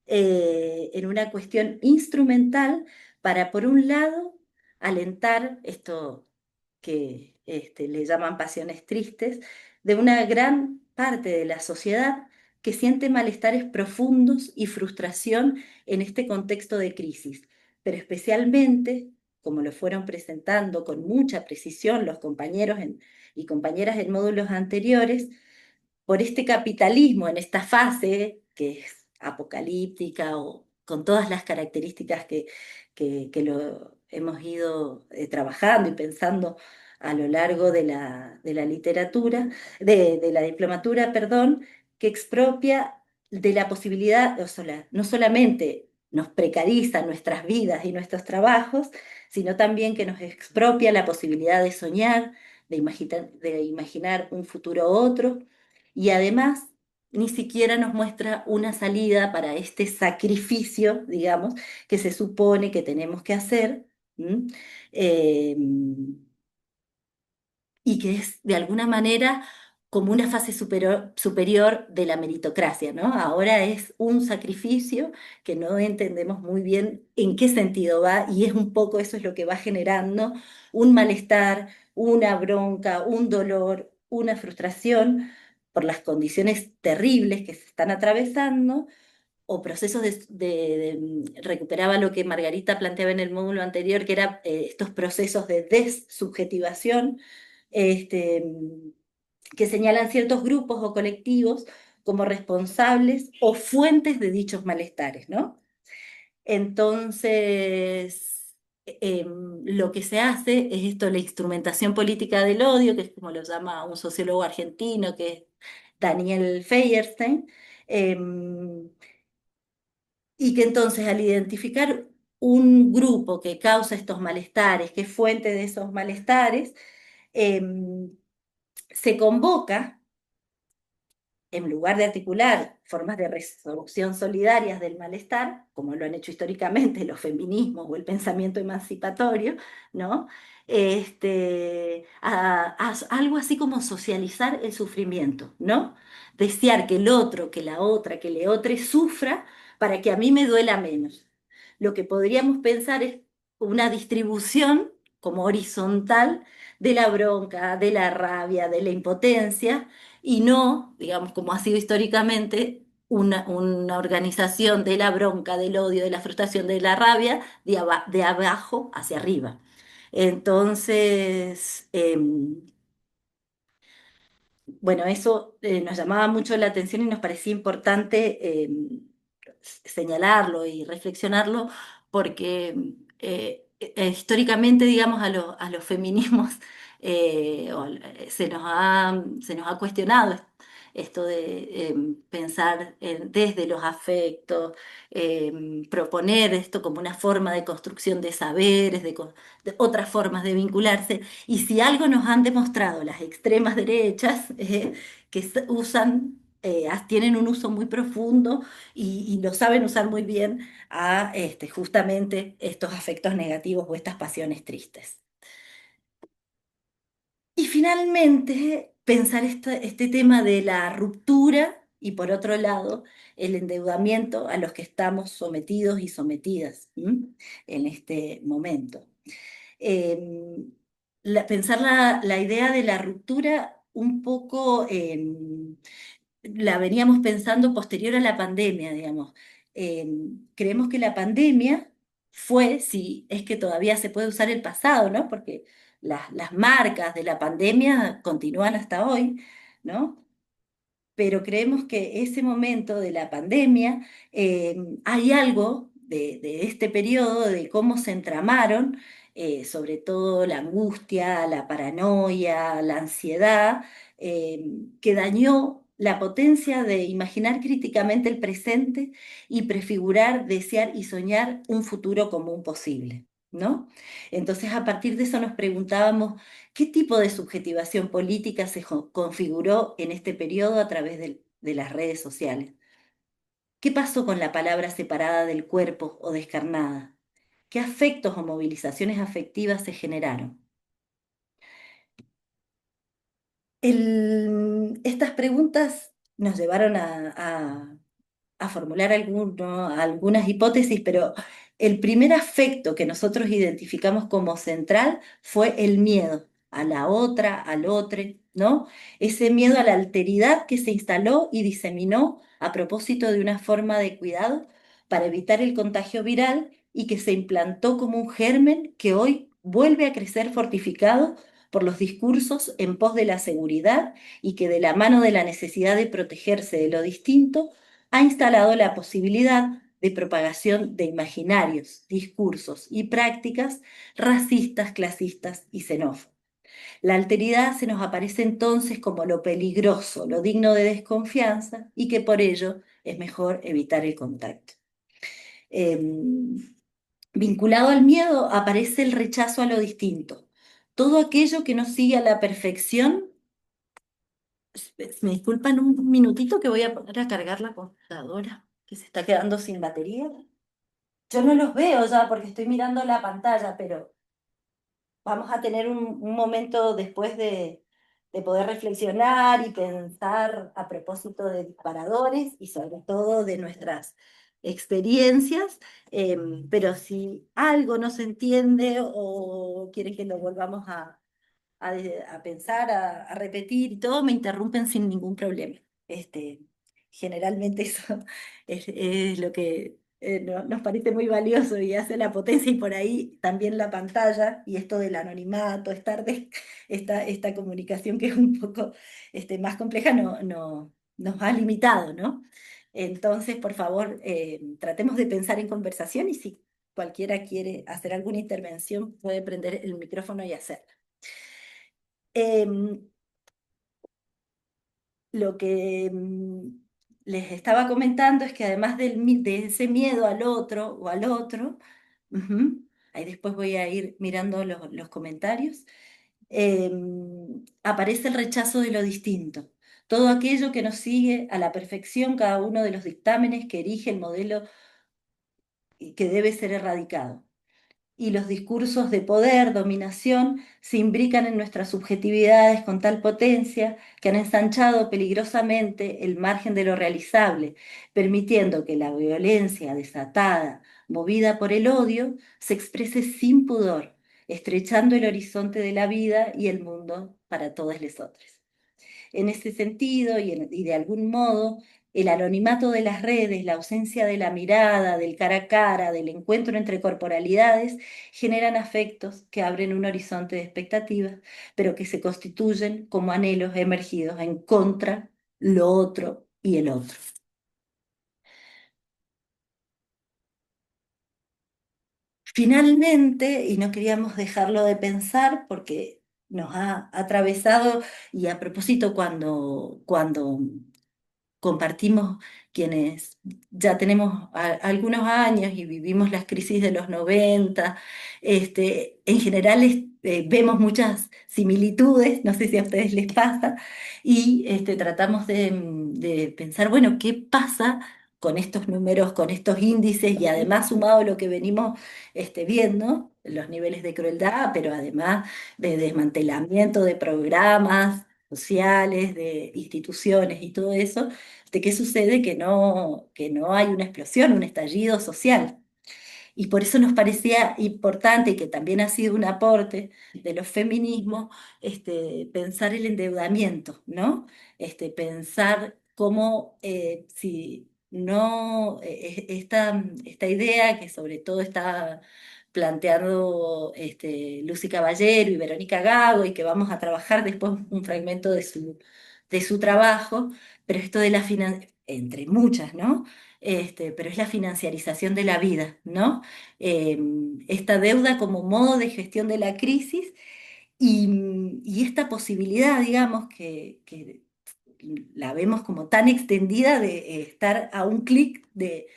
F: En una cuestión instrumental para, por un lado, alentar esto que le llaman pasiones tristes, de una gran parte de la sociedad que siente malestares profundos y frustración en este contexto de crisis, pero especialmente, como lo fueron presentando con mucha precisión los compañeros y compañeras en módulos anteriores, por este capitalismo en esta fase que es apocalíptica o con todas las características que lo hemos ido trabajando y pensando a lo largo de la literatura, de la diplomatura, perdón, que expropia de la posibilidad, no solamente nos precariza nuestras vidas y nuestros trabajos, sino también que nos expropia la posibilidad de soñar, de imaginar un futuro otro, y además ni siquiera nos muestra una salida para este sacrificio, digamos, que se supone que tenemos que hacer, ¿m? Eh, y que es de alguna manera como una fase superior de la meritocracia, ¿no? Ahora es un sacrificio que no entendemos muy bien en qué sentido va, y es un poco eso es lo que va generando un malestar, una bronca, un dolor, una frustración por las condiciones terribles que se están atravesando, o procesos recuperaba lo que Margarita planteaba en el módulo anterior, que eran estos procesos de dessubjetivación, este, que señalan ciertos grupos o colectivos como responsables o fuentes de dichos malestares, ¿no? Entonces, lo que se hace es esto, la instrumentación política del odio, que es como lo llama un sociólogo argentino, que es Daniel Feuerstein, y que entonces al identificar un grupo que causa estos malestares, que es fuente de esos malestares, se convoca, en lugar de articular formas de resolución solidarias del malestar, como lo han hecho históricamente los feminismos o el pensamiento emancipatorio, ¿no? Algo así como socializar el sufrimiento, ¿no? Desear que el otro, que la otra, que le otro sufra para que a mí me duela menos. Lo que podríamos pensar es una distribución como horizontal de la bronca, de la rabia, de la impotencia, y no, digamos, como ha sido históricamente, una organización de la bronca, del odio, de la frustración, de la rabia, de abajo hacia arriba. Entonces, bueno, eso nos llamaba mucho la atención y nos parecía importante señalarlo y reflexionarlo porque históricamente, digamos, a los feminismos se nos ha cuestionado esto de pensar desde los afectos, proponer esto como una forma de construcción de saberes, de otras formas de vincularse. Y si algo nos han demostrado las extremas derechas, que tienen un uso muy profundo y lo saben usar muy bien a justamente estos afectos negativos o estas pasiones tristes. Y finalmente, pensar este tema de la ruptura y por otro lado, el endeudamiento a los que estamos sometidos y sometidas en este momento. Pensar la idea de la ruptura un poco la veníamos pensando posterior a la pandemia, digamos. Creemos que la pandemia fue, si es que todavía se puede usar el pasado, ¿no? Porque las marcas de la pandemia continúan hasta hoy, ¿no? Pero creemos que ese momento de la pandemia, hay algo de este periodo, de cómo se entramaron, sobre todo la angustia, la paranoia, la ansiedad, que dañó la potencia de imaginar críticamente el presente y prefigurar, desear y soñar un futuro común posible, ¿no? Entonces, a partir de eso nos preguntábamos ¿qué tipo de subjetivación política se configuró en este periodo a través de las redes sociales? ¿Qué pasó con la palabra separada del cuerpo o descarnada? ¿Qué afectos o movilizaciones afectivas se generaron? Estas preguntas nos llevaron a formular algunas hipótesis, pero el primer afecto que nosotros identificamos como central fue el miedo a la otra, al otro, ¿no? Ese miedo a la alteridad que se instaló y diseminó a propósito de una forma de cuidado para evitar el contagio viral y que se implantó como un germen que hoy vuelve a crecer fortificado por los discursos en pos de la seguridad y que de la mano de la necesidad de protegerse de lo distinto, ha instalado la posibilidad de propagación de imaginarios, discursos y prácticas racistas, clasistas y xenófobos. La alteridad se nos aparece entonces como lo peligroso, lo digno de desconfianza y que por ello es mejor evitar el contacto. Vinculado al miedo aparece el rechazo a lo distinto. Todo aquello que no sigue a la perfección. ¿Me disculpan un minutito que voy a poner a cargar la computadora, que se está quedando sin batería? Yo no los veo ya porque estoy mirando la pantalla, pero vamos a tener un momento después de poder reflexionar y pensar a propósito de disparadores y sobre todo de nuestras experiencias, pero si algo no se entiende o quieren que lo volvamos a pensar, a repetir y todo, me interrumpen sin ningún problema. Generalmente eso es lo que nos parece muy valioso y hace la potencia y por ahí también la pantalla y esto del anonimato, esta comunicación que es un poco más compleja nos ha limitado, ¿no? Entonces, por favor, tratemos de pensar en conversación y si cualquiera quiere hacer alguna intervención puede prender el micrófono y hacerlo. Lo que les estaba comentando es que además de ese miedo al otro o al otro, ahí después voy a ir mirando los comentarios, aparece el rechazo de lo distinto. Todo aquello que nos sigue a la perfección cada uno de los dictámenes que erige el modelo que debe ser erradicado y los discursos de poder, dominación, se imbrican en nuestras subjetividades con tal potencia que han ensanchado peligrosamente el margen de lo realizable, permitiendo que la violencia desatada, movida por el odio, se exprese sin pudor, estrechando el horizonte de la vida y el mundo para todos nosotros. En ese sentido, y de algún modo, el anonimato de las redes, la ausencia de la mirada, del cara a cara, del encuentro entre corporalidades, generan afectos que abren un horizonte de expectativas, pero que se constituyen como anhelos emergidos en contra, lo otro y el otro. Finalmente, y no queríamos dejarlo de pensar porque nos ha atravesado, y a propósito cuando compartimos quienes ya tenemos algunos años y vivimos las crisis de los 90, en general vemos muchas similitudes, no sé si a ustedes les pasa, y tratamos de pensar, bueno, ¿qué pasa con estos números, con estos índices y además sumado a lo que venimos viendo, los niveles de crueldad, pero además de desmantelamiento de programas, sociales, de instituciones y todo eso, de qué sucede que no hay una explosión, un estallido social. Y por eso nos parecía importante, y que también ha sido un aporte de los feminismos, pensar el endeudamiento, ¿no? Pensar cómo, si no, esta idea que sobre todo está planteando Lucy Caballero y Verónica Gago, y que vamos a trabajar después un fragmento de su trabajo, pero esto de la financiación, entre muchas, ¿no? Pero es la financiarización de la vida, ¿no? Eh, esta deuda como modo de gestión de la crisis y esta posibilidad, digamos, que la vemos como tan extendida de estar a un clic de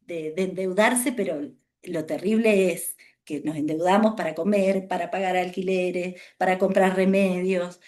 F: endeudarse, pero lo terrible es que nos endeudamos para comer, para pagar alquileres, para comprar remedios,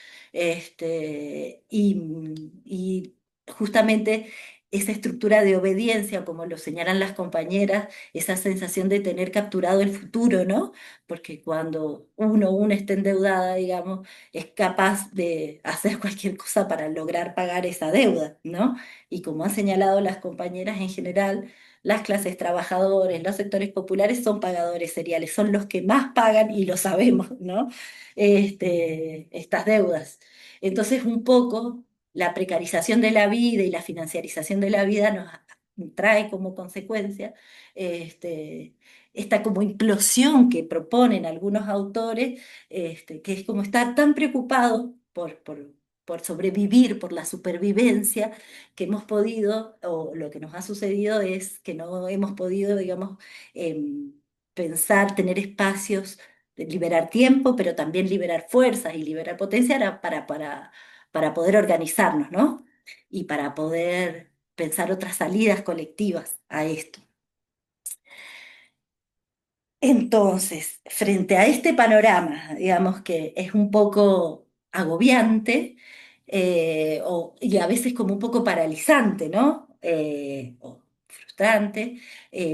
F: y justamente esa estructura de obediencia, como lo señalan las compañeras, esa sensación de tener capturado el futuro, ¿no? Porque cuando una está endeudada, digamos, es capaz de hacer cualquier cosa para lograr pagar esa deuda, ¿no? Y como han señalado las compañeras en general, las clases trabajadoras, los sectores populares son pagadores seriales, son los que más pagan y lo sabemos, ¿no? Estas deudas. Entonces, un poco la precarización de la vida y la financiarización de la vida nos trae como consecuencia esta como implosión que proponen algunos autores, que es como estar tan preocupados por sobrevivir, por la supervivencia, que hemos podido, o lo que nos ha sucedido es que no hemos podido, digamos, pensar, tener espacios, de liberar tiempo, pero también liberar fuerzas y liberar potencia para poder organizarnos, ¿no? Y para poder pensar otras salidas colectivas a esto. Entonces, frente a este panorama, digamos que es un poco agobiante, y a veces como un poco paralizante, ¿no? O frustrante,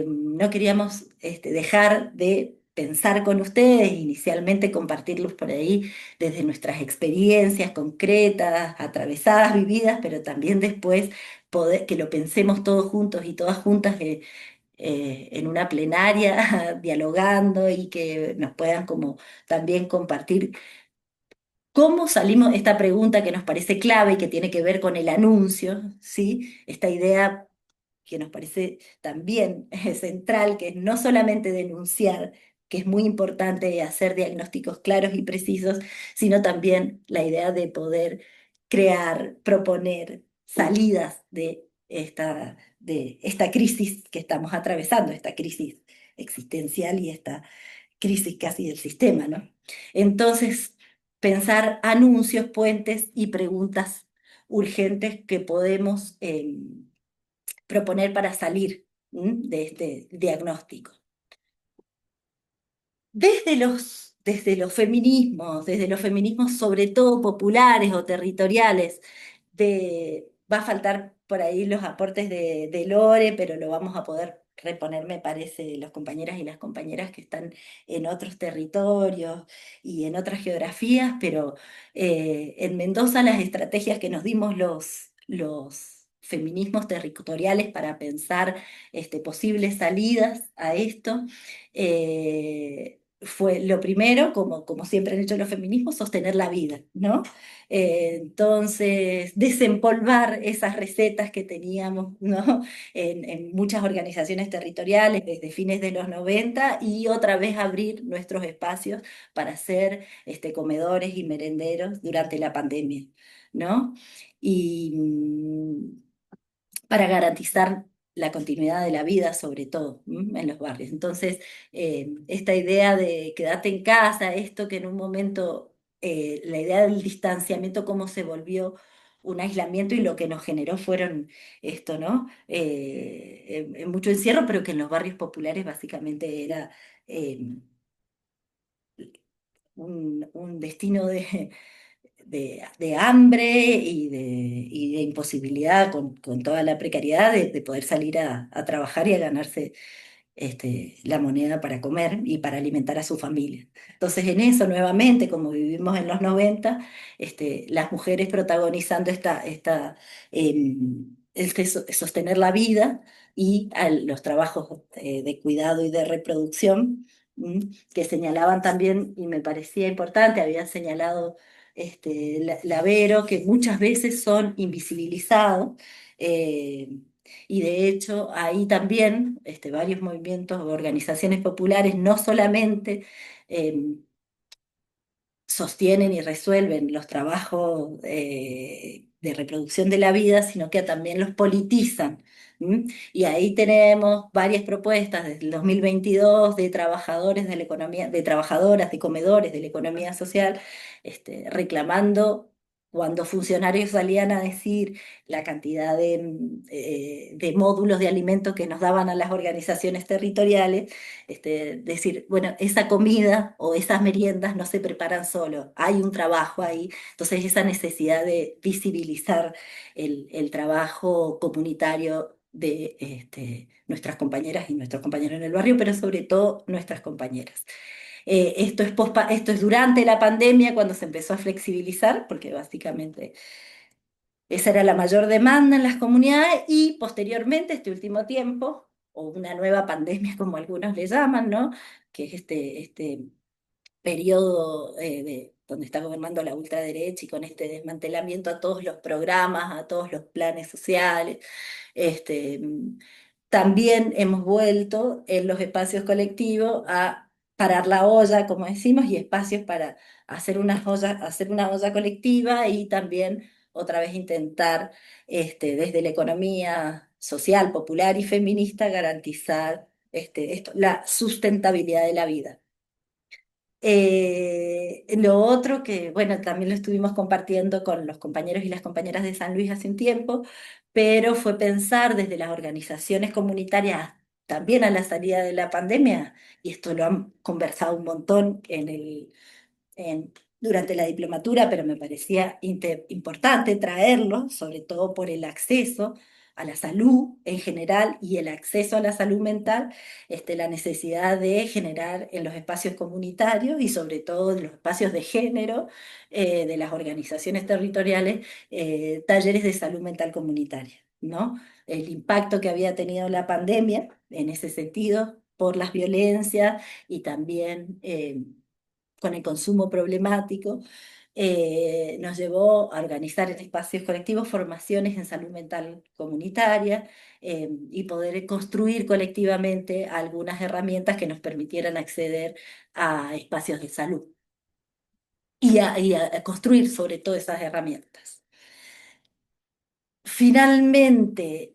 F: no queríamos dejar de pensar con ustedes, inicialmente compartirlos por ahí desde nuestras experiencias concretas, atravesadas, vividas, pero también después poder que lo pensemos todos juntos y todas juntas, en una plenaria dialogando, y que nos puedan como también compartir cómo salimos, esta pregunta que nos parece clave y que tiene que ver con el anuncio, ¿sí? Esta idea que nos parece también central, que es no solamente denunciar, que es muy importante hacer diagnósticos claros y precisos, sino también la idea de poder crear, proponer salidas de esta crisis que estamos atravesando, esta crisis existencial y esta crisis casi del sistema, ¿no? Entonces, pensar anuncios, puentes y preguntas urgentes que podemos proponer para salir de este diagnóstico. Desde los feminismos sobre todo populares o territoriales, va a faltar por ahí los aportes de Lore, pero lo vamos a poder reponer, me parece, los compañeras y las compañeras que están en otros territorios y en otras geografías, pero en Mendoza las estrategias que nos dimos los feminismos territoriales para pensar posibles salidas a esto, fue lo primero, como siempre han hecho los feminismos, sostener la vida, ¿no? Entonces, desempolvar esas recetas que teníamos, ¿no? En muchas organizaciones territoriales desde fines de los 90, y otra vez abrir nuestros espacios para hacer comedores y merenderos durante la pandemia, ¿no? Y para garantizar la continuidad de la vida, sobre todo, en los barrios. Entonces, esta idea de quedarte en casa, esto que en un momento, la idea del distanciamiento, cómo se volvió un aislamiento, y lo que nos generó fueron esto, ¿no? En mucho encierro, pero que en los barrios populares básicamente era un destino de hambre y de imposibilidad, con toda la precariedad de poder salir a trabajar y a ganarse la moneda para comer y para alimentar a su familia. Entonces, en eso, nuevamente, como vivimos en los 90, las mujeres protagonizando sostener la vida y los trabajos de cuidado y de reproducción, que señalaban también, y me parecía importante, habían señalado la Vero, que muchas veces son invisibilizados. eh, y de hecho, ahí también varios movimientos o organizaciones populares no solamente eh, sostienen y resuelven los trabajos de reproducción de la vida, sino que también los politizan. ¿M? Y ahí tenemos varias propuestas desde el 2022 de trabajadores de la economía, de trabajadoras, de comedores de la economía social, reclamando cuando funcionarios salían a decir la cantidad de módulos de alimentos que nos daban a las organizaciones territoriales, decir, bueno, esa comida o esas meriendas no se preparan solo, hay un trabajo ahí. Entonces, esa necesidad de visibilizar el trabajo comunitario de nuestras compañeras y nuestros compañeros en el barrio, pero sobre todo nuestras compañeras. Esto es durante la pandemia cuando se empezó a flexibilizar, porque básicamente esa era la mayor demanda en las comunidades y posteriormente, este último tiempo, o una nueva pandemia como algunos le llaman, ¿no? Que es este periodo donde está gobernando la ultraderecha y con este desmantelamiento a todos los programas, a todos los planes sociales. Este, mm, También hemos vuelto en los espacios colectivos a parar la olla, como decimos, y espacios para hacer una olla colectiva y también otra vez intentar desde la economía social, popular y feminista garantizar la sustentabilidad de la vida. Lo otro que, bueno, también lo estuvimos compartiendo con los compañeros y las compañeras de San Luis hace un tiempo, pero fue pensar desde las organizaciones comunitarias también a la salida de la pandemia, y esto lo han conversado un montón durante la diplomatura, pero me parecía importante traerlo, sobre todo por el acceso a la salud en general y el acceso a la salud mental, la necesidad de generar en los espacios comunitarios y sobre todo en los espacios de género de las organizaciones territoriales, talleres de salud mental comunitaria, ¿no? El impacto que había tenido la pandemia en ese sentido por las violencias y también con el consumo problemático, nos llevó a organizar en espacios colectivos formaciones en salud mental comunitaria y poder construir colectivamente algunas herramientas que nos permitieran acceder a espacios de salud y a construir sobre todo esas herramientas. Finalmente,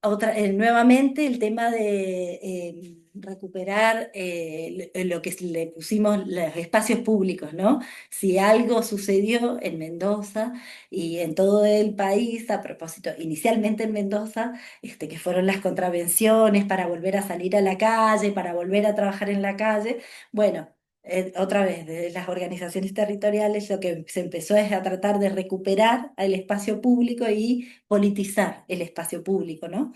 F: nuevamente el tema de recuperar lo que le pusimos los espacios públicos, ¿no? Si algo sucedió en Mendoza y en todo el país, a propósito, inicialmente en Mendoza, que fueron las contravenciones para volver a salir a la calle, para volver a trabajar en la calle, bueno. Otra vez, desde las organizaciones territoriales, lo que se empezó es a tratar de recuperar el espacio público y politizar el espacio público, ¿no?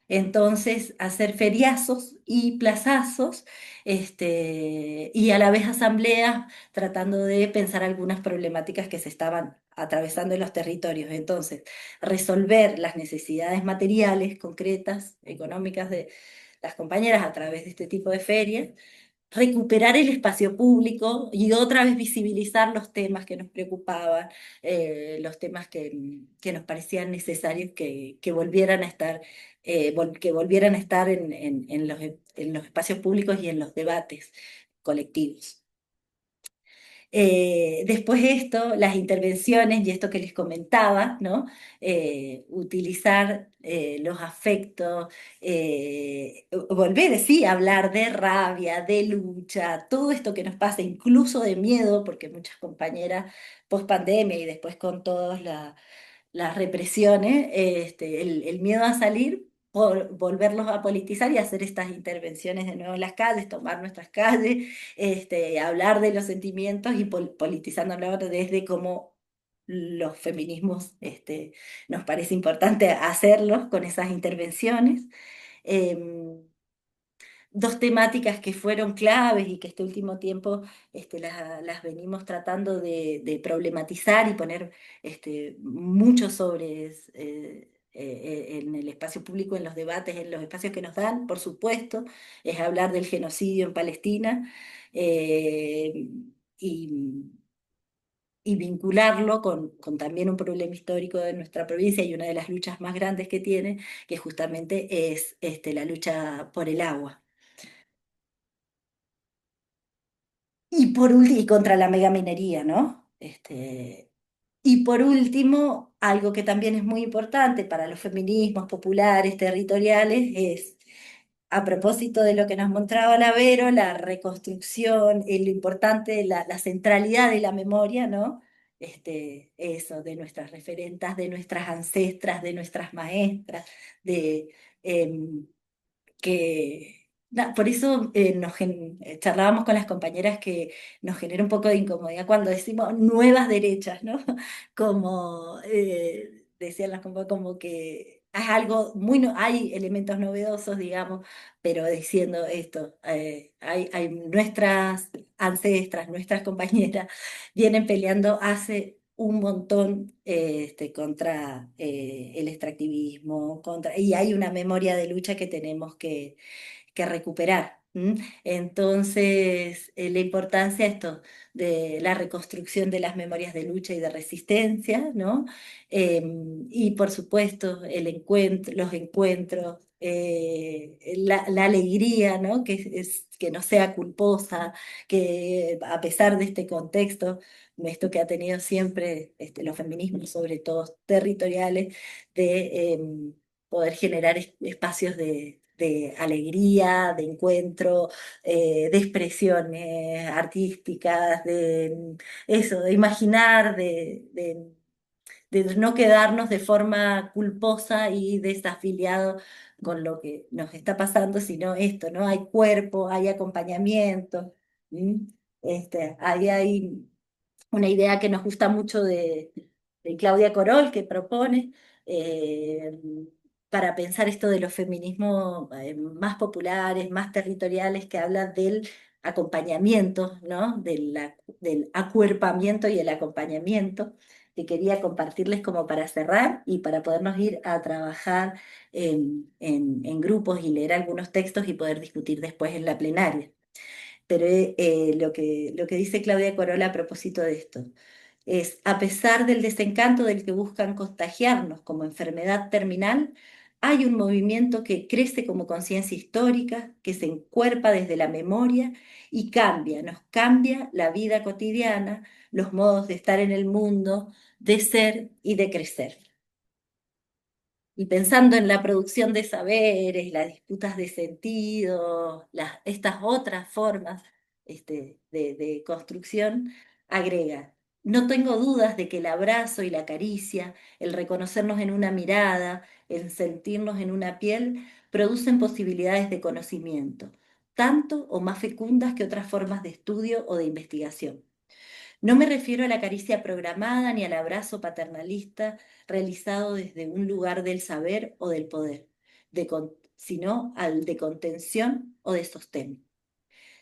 F: Entonces, hacer feriazos y plazazos, y a la vez asambleas, tratando de pensar algunas problemáticas que se estaban atravesando en los territorios. Entonces, resolver las necesidades materiales, concretas, económicas de las compañeras a través de este tipo de ferias, recuperar el espacio público y otra vez visibilizar los temas que nos preocupaban, los temas que nos parecían necesarios que volvieran a estar, que volvieran a estar en los espacios públicos y en los debates colectivos. Después de esto, las intervenciones y esto que les comentaba, ¿no? Utilizar los afectos, volver, sí, a hablar de rabia, de lucha, todo esto que nos pasa, incluso de miedo, porque muchas compañeras post pandemia y después con todas las represiones, el miedo a salir, por volverlos a politizar y hacer estas intervenciones de nuevo en las calles, tomar nuestras calles, hablar de los sentimientos y politizándolo desde cómo los feminismos nos parece importante hacerlos con esas intervenciones. Em, dos temáticas que fueron claves y que este último tiempo las venimos tratando de problematizar y poner mucho sobre en el espacio público, en los debates, en los espacios que nos dan, por supuesto, es hablar del genocidio en Palestina eh, y, y vincularlo con también un problema histórico de nuestra provincia y una de las luchas más grandes que tiene, que justamente es la lucha por el agua. Y contra la megaminería, ¿no? Y por último, algo que también es muy importante para los feminismos populares, territoriales, es, a propósito de lo que nos mostraba la Vero, la reconstrucción, lo importante, la centralidad de la memoria, ¿no? Eso, de nuestras referentas, de nuestras ancestras, de nuestras maestras, de... em, por eso charlábamos con las compañeras que nos genera un poco de incomodidad cuando decimos nuevas derechas, ¿no? Como decían las compañeras, como que es algo muy, hay elementos novedosos, digamos, pero diciendo esto, hay nuestras ancestras, nuestras compañeras, vienen peleando hace un montón contra el extractivismo, y hay una memoria de lucha que tenemos que recuperar. ¿M? Entonces, la importancia esto de la reconstrucción de las memorias de lucha y de resistencia, ¿no? Y por supuesto, los encuentros, la alegría, ¿no? Que no sea culposa, que a pesar de este contexto, esto que ha tenido siempre los feminismos, sobre todo territoriales, de poder generar espacios de alegría, de encuentro, de expresiones artísticas, de eso, de imaginar, de no quedarnos de forma culposa y desafiliado con lo que nos está pasando, sino esto, ¿no? Hay cuerpo, hay acompañamiento, ¿m? Ahí hay una idea que nos gusta mucho de Claudia Corol, que propone eh, para pensar esto de los feminismos más populares, más territoriales, que habla del acompañamiento, ¿no? Del acuerpamiento y el acompañamiento, que quería compartirles como para cerrar y para podernos ir a trabajar en grupos y leer algunos textos y poder discutir después en la plenaria. Pero lo que dice Claudia Corolla a propósito de esto es, a pesar del desencanto del que buscan contagiarnos como enfermedad terminal, hay un movimiento que crece como conciencia histórica, que se encuerpa desde la memoria y nos cambia la vida cotidiana, los modos de estar en el mundo, de ser y de crecer. Y pensando en la producción de saberes, las disputas de sentido, estas otras formas de construcción, agrega, no tengo dudas de que el abrazo y la caricia, el reconocernos en una mirada, el sentirnos en una piel, producen posibilidades de conocimiento, tanto o más fecundas que otras formas de estudio o de investigación. No me refiero a la caricia programada ni al abrazo paternalista realizado desde un lugar del saber o del poder, sino al de contención o de sostén.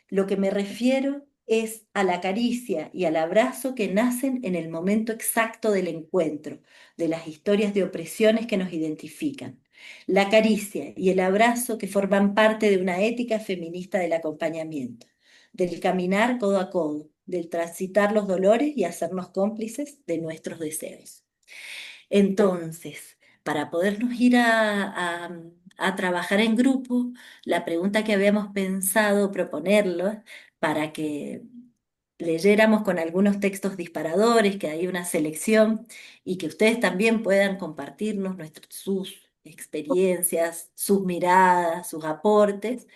F: Lo que me refiero es a la caricia y al abrazo que nacen en el momento exacto del encuentro, de las historias de opresiones que nos identifican. La caricia y el abrazo que forman parte de una ética feminista del acompañamiento, del caminar codo a codo, del transitar los dolores y hacernos cómplices de nuestros deseos. Entonces, para podernos ir a trabajar en grupo, la pregunta que habíamos pensado proponerlo para que leyéramos con algunos textos disparadores, que hay una selección y que ustedes también puedan compartirnos sus experiencias, sus miradas, sus aportes,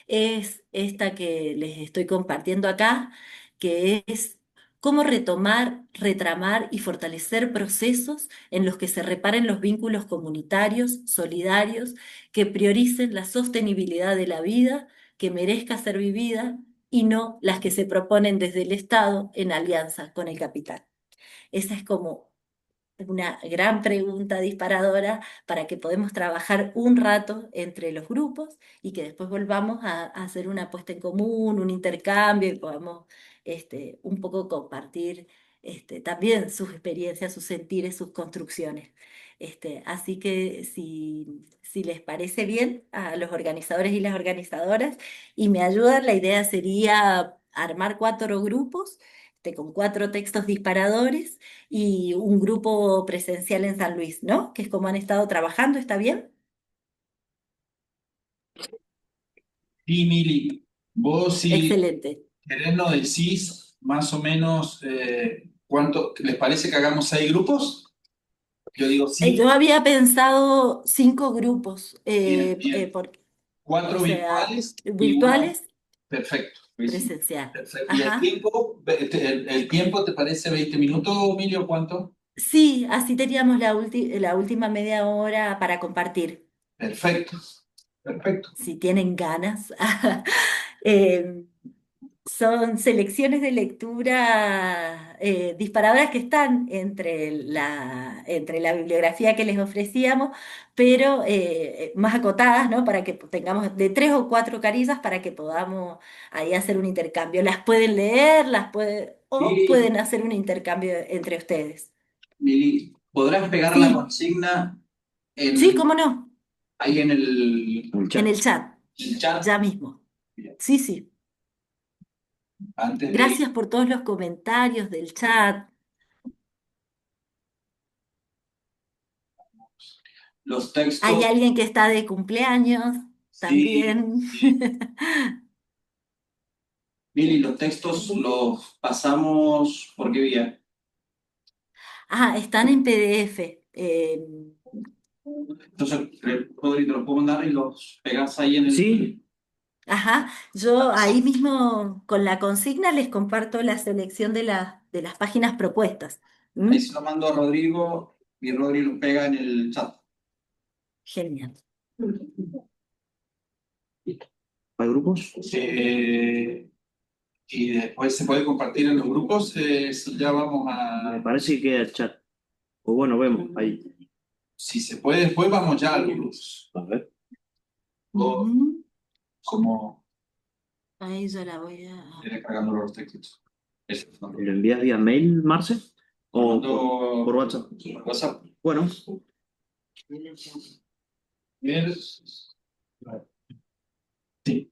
F: es esta que les estoy compartiendo acá, que es cómo retomar, retramar y fortalecer procesos en los que se reparen los vínculos comunitarios, solidarios, que prioricen la sostenibilidad de la vida, que merezca ser vivida y no las que se proponen desde el Estado en alianza con el capital. Esa es como una gran pregunta disparadora para que podamos trabajar un rato entre los grupos y que después volvamos a hacer una puesta en común, un intercambio y podamos un poco compartir también sus experiencias, sus sentires, sus construcciones. Así que si les parece bien a los organizadores y las organizadoras y me ayudan, la idea sería armar 4 grupos con 4 textos disparadores y un grupo presencial en San Luis, ¿no? Que es como han estado trabajando, ¿está bien?
A: Y Mili, vos si
F: Excelente.
A: querés nos decís más o menos cuánto, ¿les parece que hagamos 6 grupos? Yo digo
F: Yo
A: 5,
F: había pensado 5 grupos,
A: bien, bien.
F: o
A: 4
F: sea,
A: virtuales y uno
F: virtuales,
A: perfecto. Buenísimo.
F: presencial.
A: Perfecto. ¿Y el
F: Ajá.
A: tiempo? ¿El tiempo te parece 20 minutos, Emilio? ¿Cuánto?
F: Sí, así teníamos la última media hora para compartir,
A: Perfecto, perfecto.
F: si tienen ganas. Eh, Son selecciones de lectura disparadoras que están entre la bibliografía que les ofrecíamos, pero más acotadas, ¿no? Para que tengamos de 3 o 4 carillas para que podamos ahí hacer un intercambio. Las pueden leer, o
A: Mili,
F: pueden hacer un intercambio entre ustedes.
A: Mili, ¿podrás pegar la
F: Sí,
A: consigna
F: sí,
A: en,
F: cómo no,
A: ahí en
B: El
F: en
B: chat.
F: el chat,
A: el chat?
F: ya mismo.
A: Bien.
F: Sí, sí.
A: Antes de ir,
F: Gracias por todos los comentarios del chat.
A: los
F: Hay
A: textos,
F: alguien que está de cumpleaños
A: sí,
F: también.
A: sí. Mili, los textos los pasamos por qué vía.
F: Ah, están en PDF.
A: Entonces, Rodri, te los puedo mandar y los pegas ahí en el.
B: Sí,
F: Ajá, yo ahí mismo con la consigna les comparto la selección de las páginas propuestas.
A: Ahí
F: ¿Mm?
A: se lo mando a Rodrigo y Rodri lo pega en el chat.
F: Genial.
B: ¿hay grupos?
A: Y después se puede compartir en los grupos. Si ya vamos
B: Me
A: a.
B: parece que queda el chat. O bueno, vemos ahí.
A: Si se puede, después vamos ya a los grupos.
B: A ver.
A: O
F: Ujú.
A: como
F: Ahí yo la voy a...
A: ir cargando los textos. Eso, no.
B: ¿Lo envías vía mail, Marce? ¿O por WhatsApp?
A: Por WhatsApp.
B: Bueno,
A: Bien. Sí.